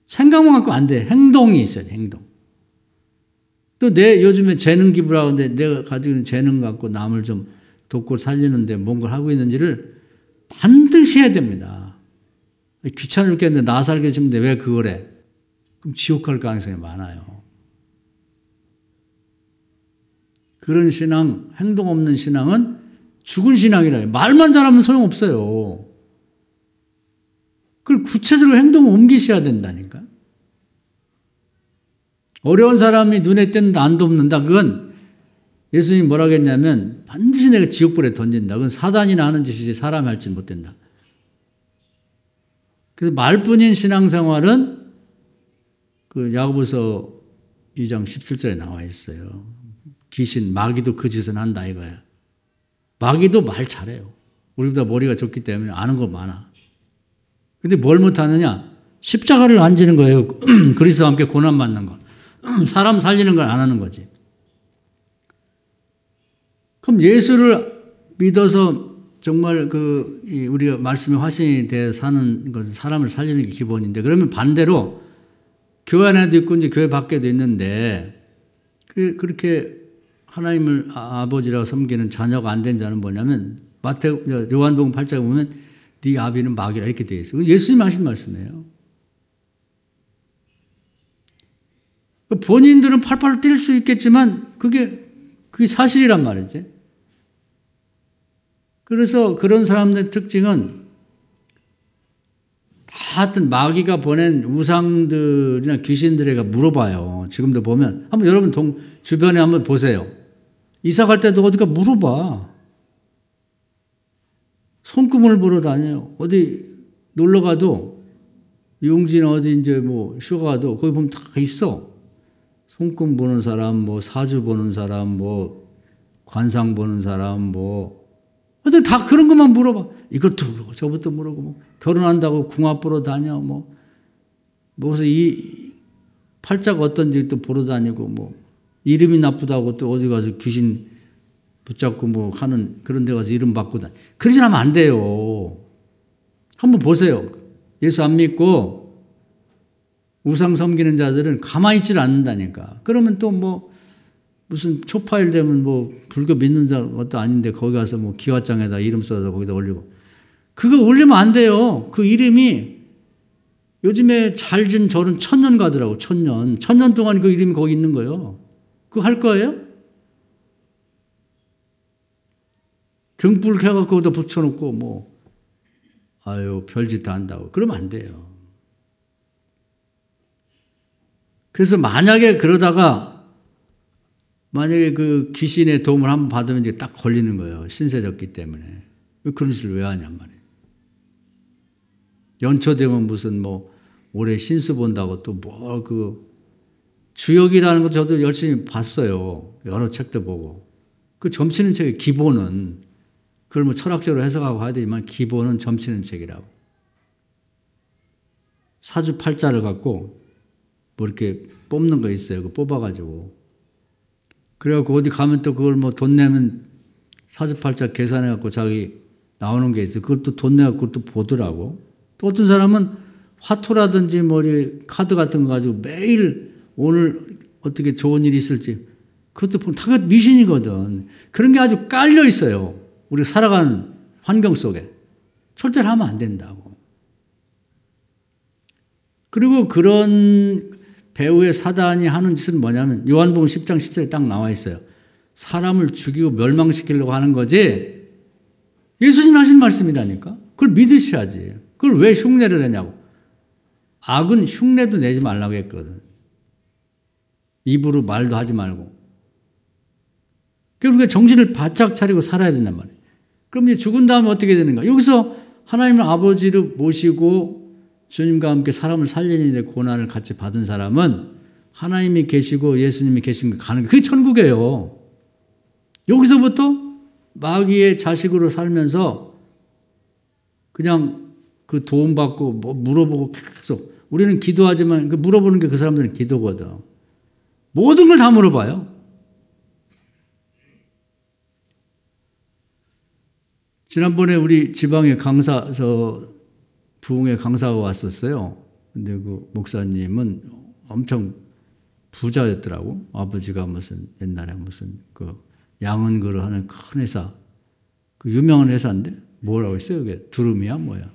생각만 갖고 안 돼. 행동이 있어야 돼. 행동. 또 내 요즘에 재능 기부라고 하는데 내가 가지고 있는 재능 갖고 남을 좀 돕고 살리는데 뭔가를 하고 있는지를 반드시 해야 됩니다. 귀찮을 게 있는데 나 살게 싶은데 왜 그걸 해? 그럼 지옥 갈 가능성이 많아요. 그런 신앙, 행동 없는 신앙은 죽은 신앙이라요. 말만 잘하면 소용없어요. 그걸 구체적으로 행동을 옮기셔야 된다니까. 어려운 사람이 눈에 띄는데 안 돕는다. 그건 예수님이 뭐라고 했냐면 반드시 내가 지옥불에 던진다. 그건 사단이나 하는 짓이지 사람이 할 짓 못 된다. 그래서 말뿐인 신앙생활은 그 야고보서 2장 17절에 나와 있어요. 귀신, 마귀도 그 짓은 한다 이거야. 마귀도 말 잘해요. 우리보다 머리가 좋기 때문에 아는 거 많아. 근데 뭘 못하느냐? 십자가를 안 지는 거예요. 그리스도와 함께 고난 받는 거. 사람 살리는 걸 안 하는 거지. 그럼 예수를 믿어서 정말 우리가 말씀의 화신이 되어 사는 것은 사람을 살리는 게 기본인데, 그러면 반대로 교회 안에도 있고 이제 교회 밖에도 있는데, 그렇게 하나님을 아버지라고 섬기는 자녀가 안 된 자는 뭐냐면, 요한복음 8장에 보면 네 아비는 마귀라 이렇게 되어 있어요. 예수님 하신 말씀이에요. 본인들은 팔팔 뛸 수 있겠지만 그게 사실이란 말이지. 그래서 그런 사람들의 특징은 다 하여튼 마귀가 보낸 우상들이나 귀신들에게 물어봐요. 지금도 보면 한번 여러분 주변에 한번 보세요. 이사 갈 때도 어디가 물어봐. 손금을 보러 다녀요. 어디 놀러 가도 용진 어디 이제 뭐 휴가 가도 거기 보면 다 있어. 손금 보는 사람, 뭐 사주 보는 사람, 뭐 관상 보는 사람, 뭐 어떤 다 그런 것만 물어봐. 이것도 물어보고 저것도 물어보고 뭐 결혼한다고 궁합 보러 다녀. 뭐 무슨 이 팔자가 어떤지 또 보러 다니고 뭐 이름이 나쁘다고 또 어디 가서 귀신 붙잡고 뭐 하는 그런 데 가서 이름 바꾸다. 그러지 않으면 안 돼요. 한번 보세요. 예수 안 믿고 우상 섬기는 자들은 가만히 있질 않는다니까. 그러면 또 뭐 무슨 초파일 되면 뭐 불교 믿는 것도 아닌데 거기 가서 뭐 기와장에다 이름 써서 거기다 올리고. 그거 올리면 안 돼요. 그 이름이 요즘에 잘 진 절은 1000년 가더라고. 1000년. 1000년 동안 그 이름이 거기 있는 거예요. 그거 할 거예요? 등불 켜갖고 거기다 붙여놓고 뭐 아유 별짓 다 한다고. 그러면 안 돼요. 그래서 만약에 그 귀신의 도움을 한번 받으면 이제 딱 걸리는 거예요. 신세졌기 때문에. 그런 짓을 왜 하냔 말이에요. 연초 되면 무슨 뭐 올해 신수 본다고 또 뭐 주역이라는 거 저도 열심히 봤어요. 여러 책도 보고. 그 점치는 책의 기본은 그걸 뭐 철학적으로 해석하고 해야 되지만 기본은 점치는 책이라고. 사주팔자를 갖고 뭐 이렇게 뽑는 거 있어요. 그거 뽑아가지고. 그래갖고 어디 가면 또 그걸 뭐 돈 내면 사주팔자 계산해갖고 자기 나오는 게 있어요. 그걸 또 돈 내갖고 또 보더라고. 또 어떤 사람은 화토라든지 머리 카드 같은 거 가지고 매일 오늘 어떻게 좋은 일이 있을지 그것도 보면 다 미신이거든. 그런 게 아주 깔려 있어요. 우리 살아가는 환경 속에. 절대로 하면 안 된다고. 그리고 그런 배후의 사단이 하는 짓은 뭐냐면 요한복음 10장 10절에 딱 나와 있어요. 사람을 죽이고 멸망시키려고 하는 거지 예수님 하신 말씀이라니까. 그걸 믿으셔야지. 그걸 왜 흉내를 내냐고. 악은 흉내도 내지 말라고 했거든. 입으로 말도 하지 말고. 그러니까 정신을 바짝 차리고 살아야 된단 말이에요. 그럼 이제 죽은 다음에 어떻게 되는가? 여기서 하나님을 아버지를 모시고 주님과 함께 사람을 살리는 데 고난을 같이 받은 사람은 하나님이 계시고 예수님이 계신 거 가는 게 그게 천국이에요. 여기서부터 마귀의 자식으로 살면서 그냥 그 도움받고 뭐 물어보고 계속 우리는 기도하지만 그 물어보는 게 그 사람들은 기도거든. 모든 걸 다 물어봐요. 지난번에 우리 지방에 부흥회 강사가 왔었어요. 근데 그 목사님은 엄청 부자였더라고. 아버지가 무슨 옛날에 무슨 그 양은그릇 하는 큰 회사, 그 유명한 회사인데 뭐라고 했어요? 그게 두루미야 뭐야?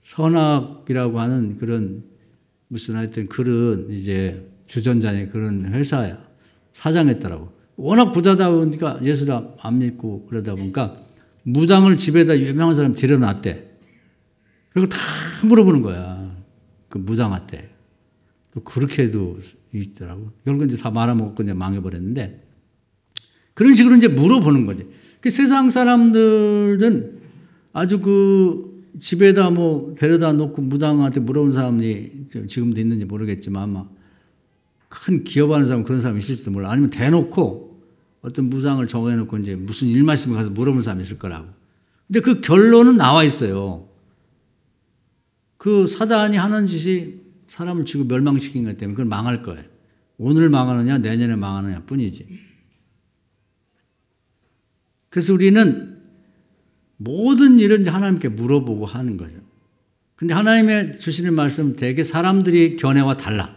선악이라고 하는 그런 무슨 하여튼 그런 이제 주전자의 그런 회사야. 사장했더라고. 워낙 부자다 보니까 예수를 안 믿고 그러다 보니까 무당을 집에다 유명한 사람 들여놨대. 그리고 다 물어보는 거야. 그 무당한테. 또 그렇게도 있더라고. 결국 이제 다 말아먹고 이제 망해버렸는데 그런 식으로 이제 물어보는 거지. 그 세상 사람들은 아주 그 집에다 뭐 데려다 놓고 무당한테 물어본 사람이 지금도 있는지 모르겠지만 아마 큰 기업하는 사람 그런 사람이 있을지도 몰라. 아니면 대놓고 어떤 무상을 정해놓고 이제 무슨 일만 있으면 가서 물어본 사람이 있을 거라고. 근데 그 결론은 나와 있어요. 그 사단이 하는 짓이 사람을 지고 멸망시킨 것 때문에 그건 망할 거예요. 오늘 망하느냐 내년에 망하느냐 뿐이지. 그래서 우리는 모든 일은 이제 하나님께 물어보고 하는 거죠. 근데 하나님의 주시는 말씀은 대개 사람들이 견해와 달라.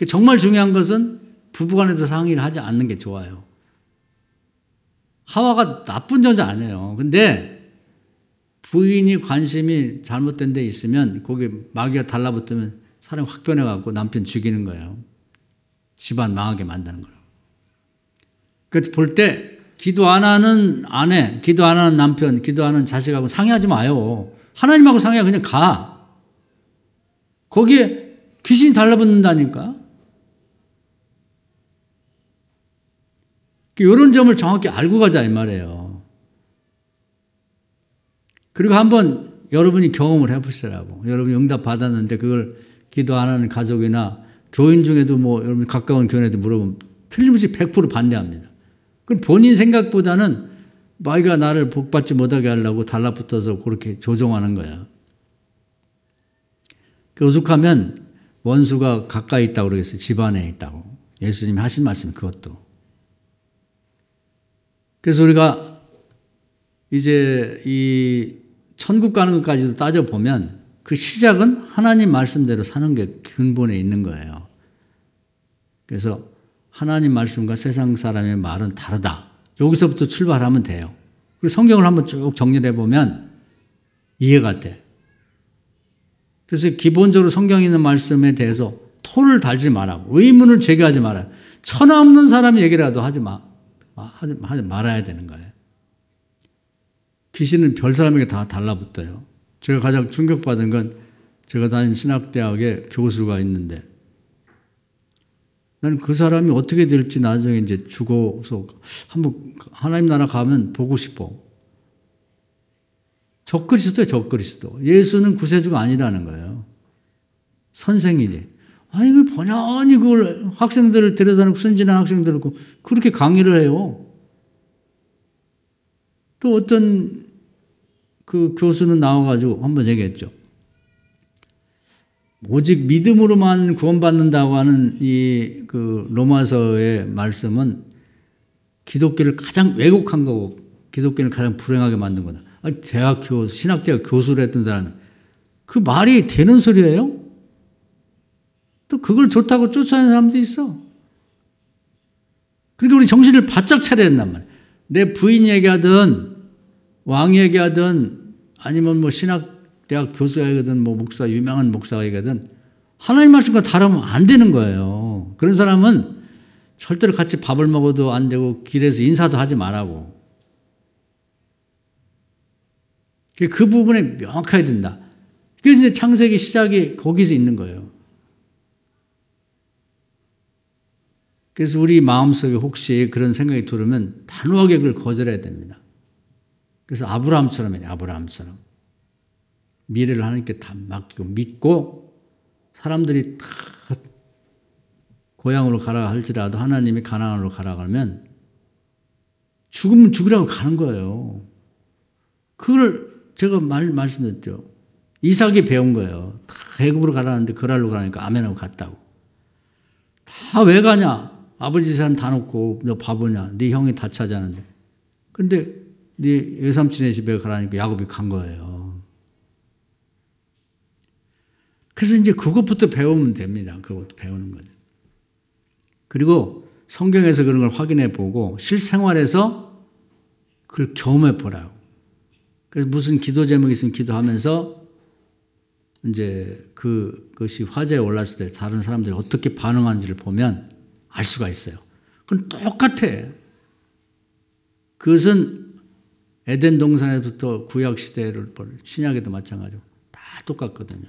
정말 중요한 것은 부부간에도 상의를 하지 않는 게 좋아요. 하와가 나쁜 여자 아니에요. 근데 부인이 관심이 잘못된 데 있으면 거기 마귀가 달라붙으면 사람이 확 변해갖고 남편 죽이는 거예요. 집안 망하게 만드는 거예요. 그래서 볼 때 기도 안 하는 아내, 기도 안 하는 남편, 기도 안 하는 자식하고 상의하지 마요. 하나님하고 상의하고 그냥 가. 거기에 귀신이 달라붙는다니까. 이런 점을 정확히 알고 가자 이 말이에요. 그리고 한번 여러분이 경험을 해보시라고. 여러분이 응답 받았는데 그걸 기도 안 하는 가족이나 교인 중에도 뭐 여러분 가까운 교인한테 물어보면 틀림없이 100% 반대합니다. 그럼 본인 생각보다는 마귀가 나를 복받지 못하게 하려고 달라붙어서 그렇게 조종하는 거야. 오죽하면 원수가 가까이 있다고 그러겠어요. 집안에 있다고. 예수님이 하신 말씀 그것도. 그래서 우리가 이제 이 천국 가는 것까지도 따져보면 그 시작은 하나님 말씀대로 사는 게 근본에 있는 거예요. 그래서 하나님 말씀과 세상 사람의 말은 다르다. 여기서부터 출발하면 돼요. 그리고 성경을 한번 쭉 정리를 해보면 이해가 돼. 그래서 기본적으로 성경에 있는 말씀에 대해서 토를 달지 말라고. 의문을 제기하지 말아요. 천하 없는 사람 얘기라도 하지 말아야 되는 거예요. 귀신은 별 사람에게 다 달라붙어요. 제가 가장 충격받은 건 제가 다닌 신학대학에 교수가 있는데 나는 그 사람이 어떻게 될지 나중에 이제 죽어서 한번 하나님 나라 가면 보고 싶어. 적그리스도예요, 적그리스도. 예수는 구세주가 아니라는 거예요. 선생이지. 아니, 그 번연히 그걸 학생들을 데려다 놓고 순진한 학생들을 그렇게 강의를 해요. 또 어떤 그 교수는 나와가지고 한번 얘기했죠. 오직 믿음으로만 구원받는다고 하는 이 그 로마서의 말씀은 기독교를 가장 왜곡한 거고 기독교를 가장 불행하게 만든 거다. 아니, 신학대학 교수를 했던 사람은 그 말이 되는 소리예요? 또 그걸 좋다고 쫓아내는 사람도 있어. 그러니까 우리 정신을 바짝 차려야 된단 말이야. 내 부인 얘기하든 왕 얘기하든 아니면 뭐 신학대학 교수가 얘기하든 뭐 목사, 유명한 목사가 얘기하든 하나님 말씀과 다르면 안 되는 거예요. 그런 사람은 절대로 같이 밥을 먹어도 안 되고 길에서 인사도 하지 말라고. 그 부분에 명확해야 된다. 그래서 이제 창세기 시작이 거기서 있는 거예요. 그래서 우리 마음속에 혹시 그런 생각이 들으면 단호하게 그걸 거절해야 됩니다. 그래서 아브라함처럼 해요. 아브라함처럼. 미래를 하나님께 다 맡기고 믿고 사람들이 다 고향으로 가라 할지라도 하나님이 가나안으로 가라 하면 죽으면 죽으라고 가는 거예요. 그걸 제가 말씀드렸죠. 이삭이 배운 거예요. 다 애굽으로 가라는데 그랄로 가라니까 아멘하고 갔다고. 다 왜 가냐? 아버지 재산 다 놓고 너 바보냐? 네 형이 다 차지하는데. 근데 네 외삼촌의 집에 가라니까 야곱이 간 거예요. 그래서 이제 그것부터 배우면 됩니다. 그것부터 배우는 거죠. 그리고 성경에서 그런 걸 확인해 보고 실생활에서 그걸 경험해 보라고. 그래서 무슨 기도 제목이 있으면 기도하면서 이제 그것이 화제에 올랐을 때 다른 사람들이 어떻게 반응하는지를 보면 알 수가 있어요. 그건 똑같아. 그것은 에덴 동산에부터 구약 시대를 신약에도 마찬가지고 다 똑같거든요.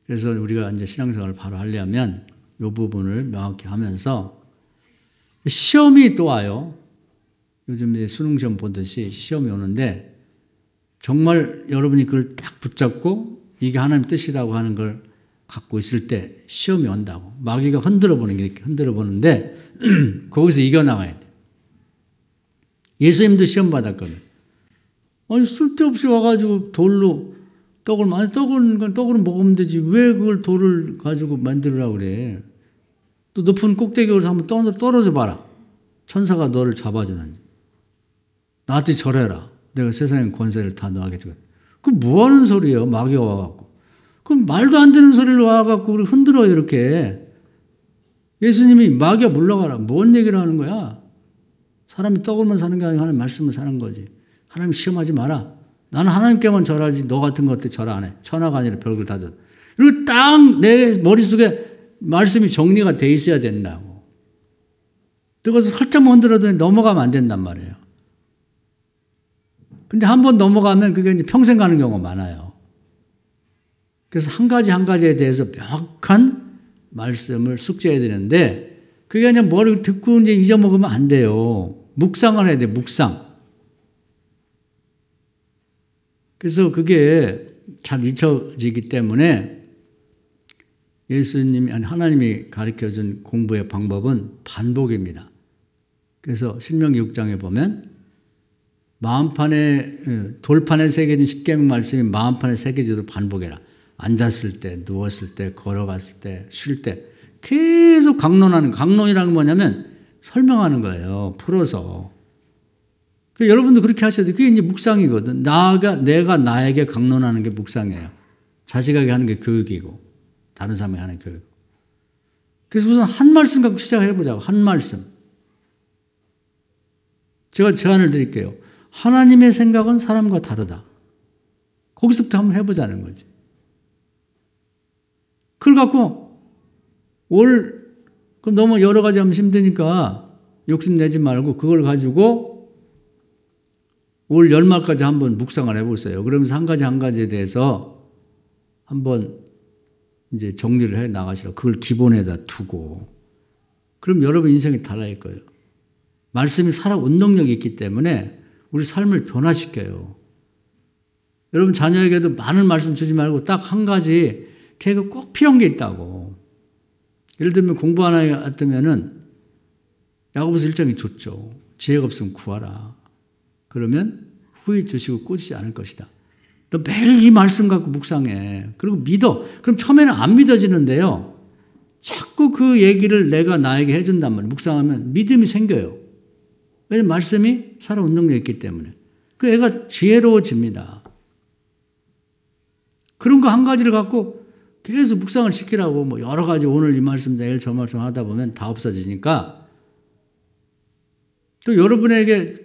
그래서 우리가 이제 신앙생활을 바로 하려면 이 부분을 명확히 하면서 시험이 또 와요. 요즘 이제 수능 시험 보듯이 시험이 오는데 정말 여러분이 그걸 딱 붙잡고 이게 하나님 뜻이라고 하는 걸 갖고 있을 때 시험이 온다고. 마귀가 흔들어 보는 게 이렇게 흔들어 보는데 거기서 이겨나가야 돼. 예수님도 시험 받았거든. 아니 쓸데없이 와가지고 돌로 떡은 먹으면 되지. 왜 그걸 돌을 가지고 만들으라고 그래. 또 높은 꼭대기로 한번 떨어져 봐라. 천사가 너를 잡아주는. 나한테 절해라. 내가 세상의 권세를 다 너에게 주겠다. 그 뭐하는 소리예요. 마귀가 와갖고. 그럼 말도 안 되는 소리를 와갖고 우리 흔들어요 이렇게. 예수님이 마귀야 물러가라. 뭔 얘기를 하는 거야. 사람이 떡을만 사는 게 아니라 하나님 말씀을 사는 거지. 하나님 시험하지 마라. 나는 하나님께만 절하지 너 같은 것들 절 안 해. 천하가 아니라 별걸 다 절. 그리고 딱 내 머릿속에 말씀이 정리가 돼 있어야 된다고. 그것을 살짝 흔들어도 넘어가면 안 된단 말이에요. 근데 한 번 넘어가면 그게 이제 평생 가는 경우가 많아요. 그래서 한 가지에 대해서 명확한 말씀을 숙지해야 되는데 그게 그냥 머리를 듣고 이제 잊어먹으면 안 돼요. 묵상을 해야 돼, 묵상. 그래서 그게 잘 잊혀지기 때문에 하나님이 가르쳐준 공부의 방법은 반복입니다. 그래서 신명기 6장에 보면 돌판에 새겨진 십계명 말씀이 마음판에 새겨지도록 반복해라. 앉았을 때, 누웠을 때, 걸어갔을 때, 쉴 때 계속 강론이라는 건 뭐냐면 설명하는 거예요. 풀어서. 여러분도 그렇게 하셔야 돼요. 그게 이제 묵상이거든. 내가 나에게 강론하는 게 묵상이에요. 자식에게 하는 게 교육이고 다른 사람에게 하는 게 교육. 그래서 우선 한 말씀 갖고 시작해보자고. 한 말씀. 제가 제안을 드릴게요. 하나님의 생각은 사람과 다르다. 거기서부터 한번 해보자는 거지. 그걸 갖고 그럼 너무 여러 가지 하면 힘드니까 욕심내지 말고 그걸 가지고 올 연말까지 한번 묵상을 해보세요. 그러면서 한 가지에 대해서 한번 이제 정리를 해 나가시라고. 그걸 기본에다 두고. 그럼 여러분 인생이 달라질 거예요. 말씀이 살아 운동력이 있기 때문에 우리 삶을 변화시켜요. 여러분 자녀에게도 많은 말씀 주지 말고 딱 한 가지 걔가 꼭 필요한 게 있다고. 예를 들면 공부 하나 같으면은 야고보서 1장이 좋죠. 지혜가 없으면 구하라. 그러면 후히 주시고 꾸짖지 않을 것이다. 너 매일 이 말씀 갖고 묵상해. 그리고 믿어. 그럼 처음에는 안 믿어지는데요. 자꾸 그 얘기를 내가 나에게 해준단 말이에요. 묵상하면 믿음이 생겨요. 왜냐하면 말씀이 살아 운동력이 있기 때문에. 그 애가 지혜로워집니다. 그런 거 한 가지를 갖고 계속 묵상을 시키라고 뭐 여러 가지 오늘 이 말씀 내일 저 말씀 하다 보면 다 없어지니까 또 여러분에게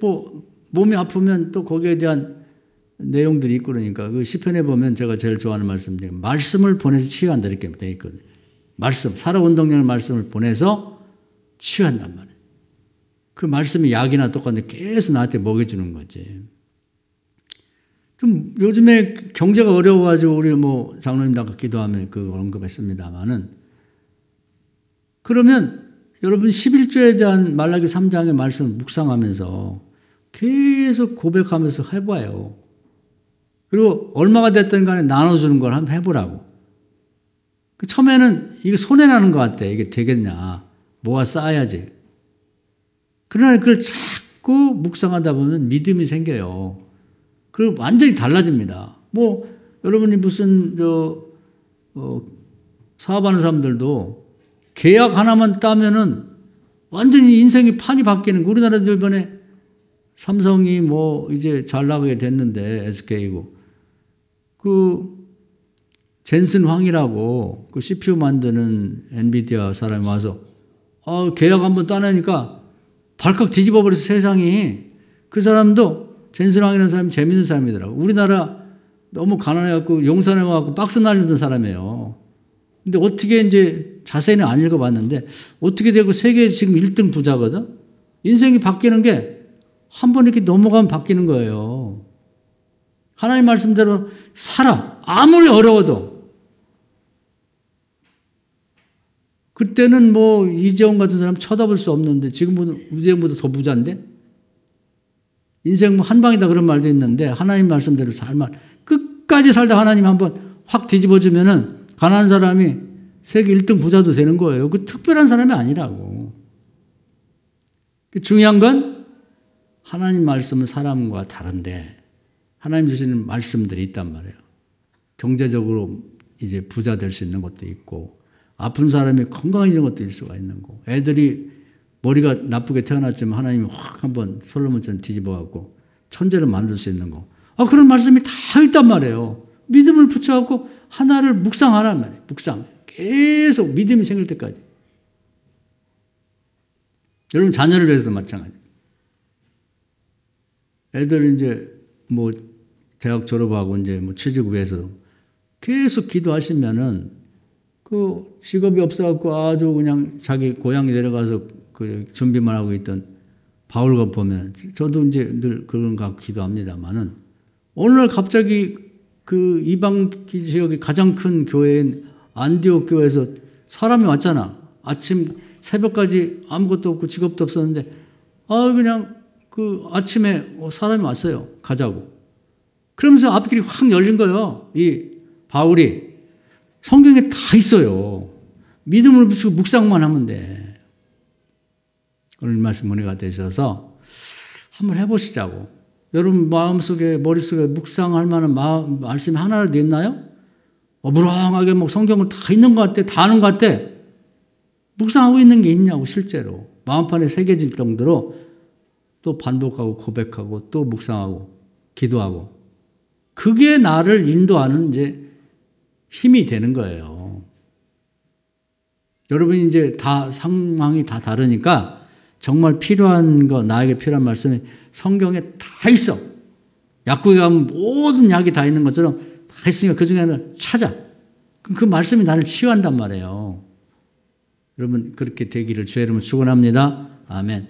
몸이 아프면 또 거기에 대한 내용들이 있고 그러니까 그 시편에 보면 제가 제일 좋아하는 말씀인데 말씀을 보내서 치유한다 이렇게 되어 있거든요. 말씀, 살아 운동력의 말씀을 보내서 치유한단 말이에요. 그 말씀이 약이나 똑같은데 계속 나한테 먹여주는 거지. 좀 요즘에 경제가 어려워가지고 우리 뭐 장로님들 기도하면 그거 언급했습니다만은 그러면 여러분 11조에 대한 말라기 3장의 말씀을 묵상하면서 계속 고백하면서 해봐요. 그리고 얼마가 됐든 간에 나눠주는 걸 한번 해보라고. 처음에는 이게 손해나는 것 같아. 이게 되겠냐. 모아 쌓아야지. 그러나 그걸 자꾸 묵상하다 보면 믿음이 생겨요. 그리고 완전히 달라집니다. 뭐 여러분이 무슨 사업하는 사람들도 계약 하나만 따면은 완전히 인생이 판이 바뀌는 거. 우리나라도 이번에 삼성이 뭐 이제 잘 나가게 됐는데 SK고 그 젠슨 황이라고 그 CPU 만드는 엔비디아 사람이 와서 계약 한번 따내니까 발칵 뒤집어 버려서 세상이. 그 사람도 젠슨 황이라는 사람이 재밌는 사람이더라고. 우리나라 너무 가난해갖고 용산에 와갖고 박스 날리던 사람이에요. 근데 어떻게 이제 자세히는 안 읽어봤는데 어떻게 되고 세계 지금 1등 부자거든. 인생이 바뀌는 게 한 번 이렇게 넘어가면 바뀌는 거예요. 하나님 말씀대로 살아. 아무리 어려워도. 그때는 뭐 이재용 같은 사람 쳐다볼 수 없는데 지금은 이재용보다 더 부자인데 인생 뭐 한 방이다 그런 말도 있는데 하나님 말씀대로 끝까지 살다 하나님 한번 확 뒤집어주면은 가난한 사람이 세계 1등 부자도 되는 거예요. 그 특별한 사람이 아니라고. 중요한 건 하나님 말씀은 사람과 다른데 하나님 주시는 말씀들이 있단 말이에요. 경제적으로 이제 부자 될 수 있는 것도 있고 아픈 사람이 건강해지는 것도 있을 수가 있는 거고 애들이 머리가 나쁘게 태어났지만 하나님이 확 한번 솔로몬처럼 뒤집어갖고 천재를 만들 수 있는 거. 그런 말씀이 다 있단 말이에요. 믿음을 붙여갖고 하나를 묵상하란 말이에요. 묵상. 계속 믿음이 생길 때까지. 여러분 자녀를 위해서도 마찬가지예요. 애들 이제 뭐 대학 졸업하고 이제 뭐 취직 위해서 계속 기도하시면은 그 직업이 없어갖고 아주 그냥 자기 고향에 내려가서 그 준비만 하고 있던 바울과 보면 저도 이제 늘 그런가 기도합니다만은 어느 날 갑자기 그 이방 지역의 가장 큰 교회인 안디옥 교회에서 사람이 왔잖아. 아침 새벽까지 아무것도 없고 직업도 없었는데 그냥 그 아침에 사람이 왔어요. 가자고. 그러면서 앞길이 확 열린 거예요. 이 바울이 성경에 다 있어요. 믿음을 붙이고 묵상만 하면 돼. 오늘 말씀 은혜가 되셔서 한번 해보시자고. 여러분 마음속에 머릿속에 묵상할 만한 말씀이 하나라도 있나요? 무렁하게 뭐 성경을 다 있는 것 같아. 다 아는 것 같아. 묵상하고 있는 게 있냐고 실제로. 마음판에 새겨질 정도로 또 반복하고 고백하고 또 묵상하고 기도하고. 그게 나를 인도하는 이제 힘이 되는 거예요. 여러분이 이제 다 상황이 다 다르니까 정말 필요한 거, 나에게 필요한 말씀이 성경에 다 있어. 약국에 가면 모든 약이 다 있는 것처럼 다 있으니까 그 중에 하나를 찾아. 그 말씀이 나를 치유한단 말이에요. 여러분 그렇게 되기를 주의 이름으로 축원합니다. 아멘.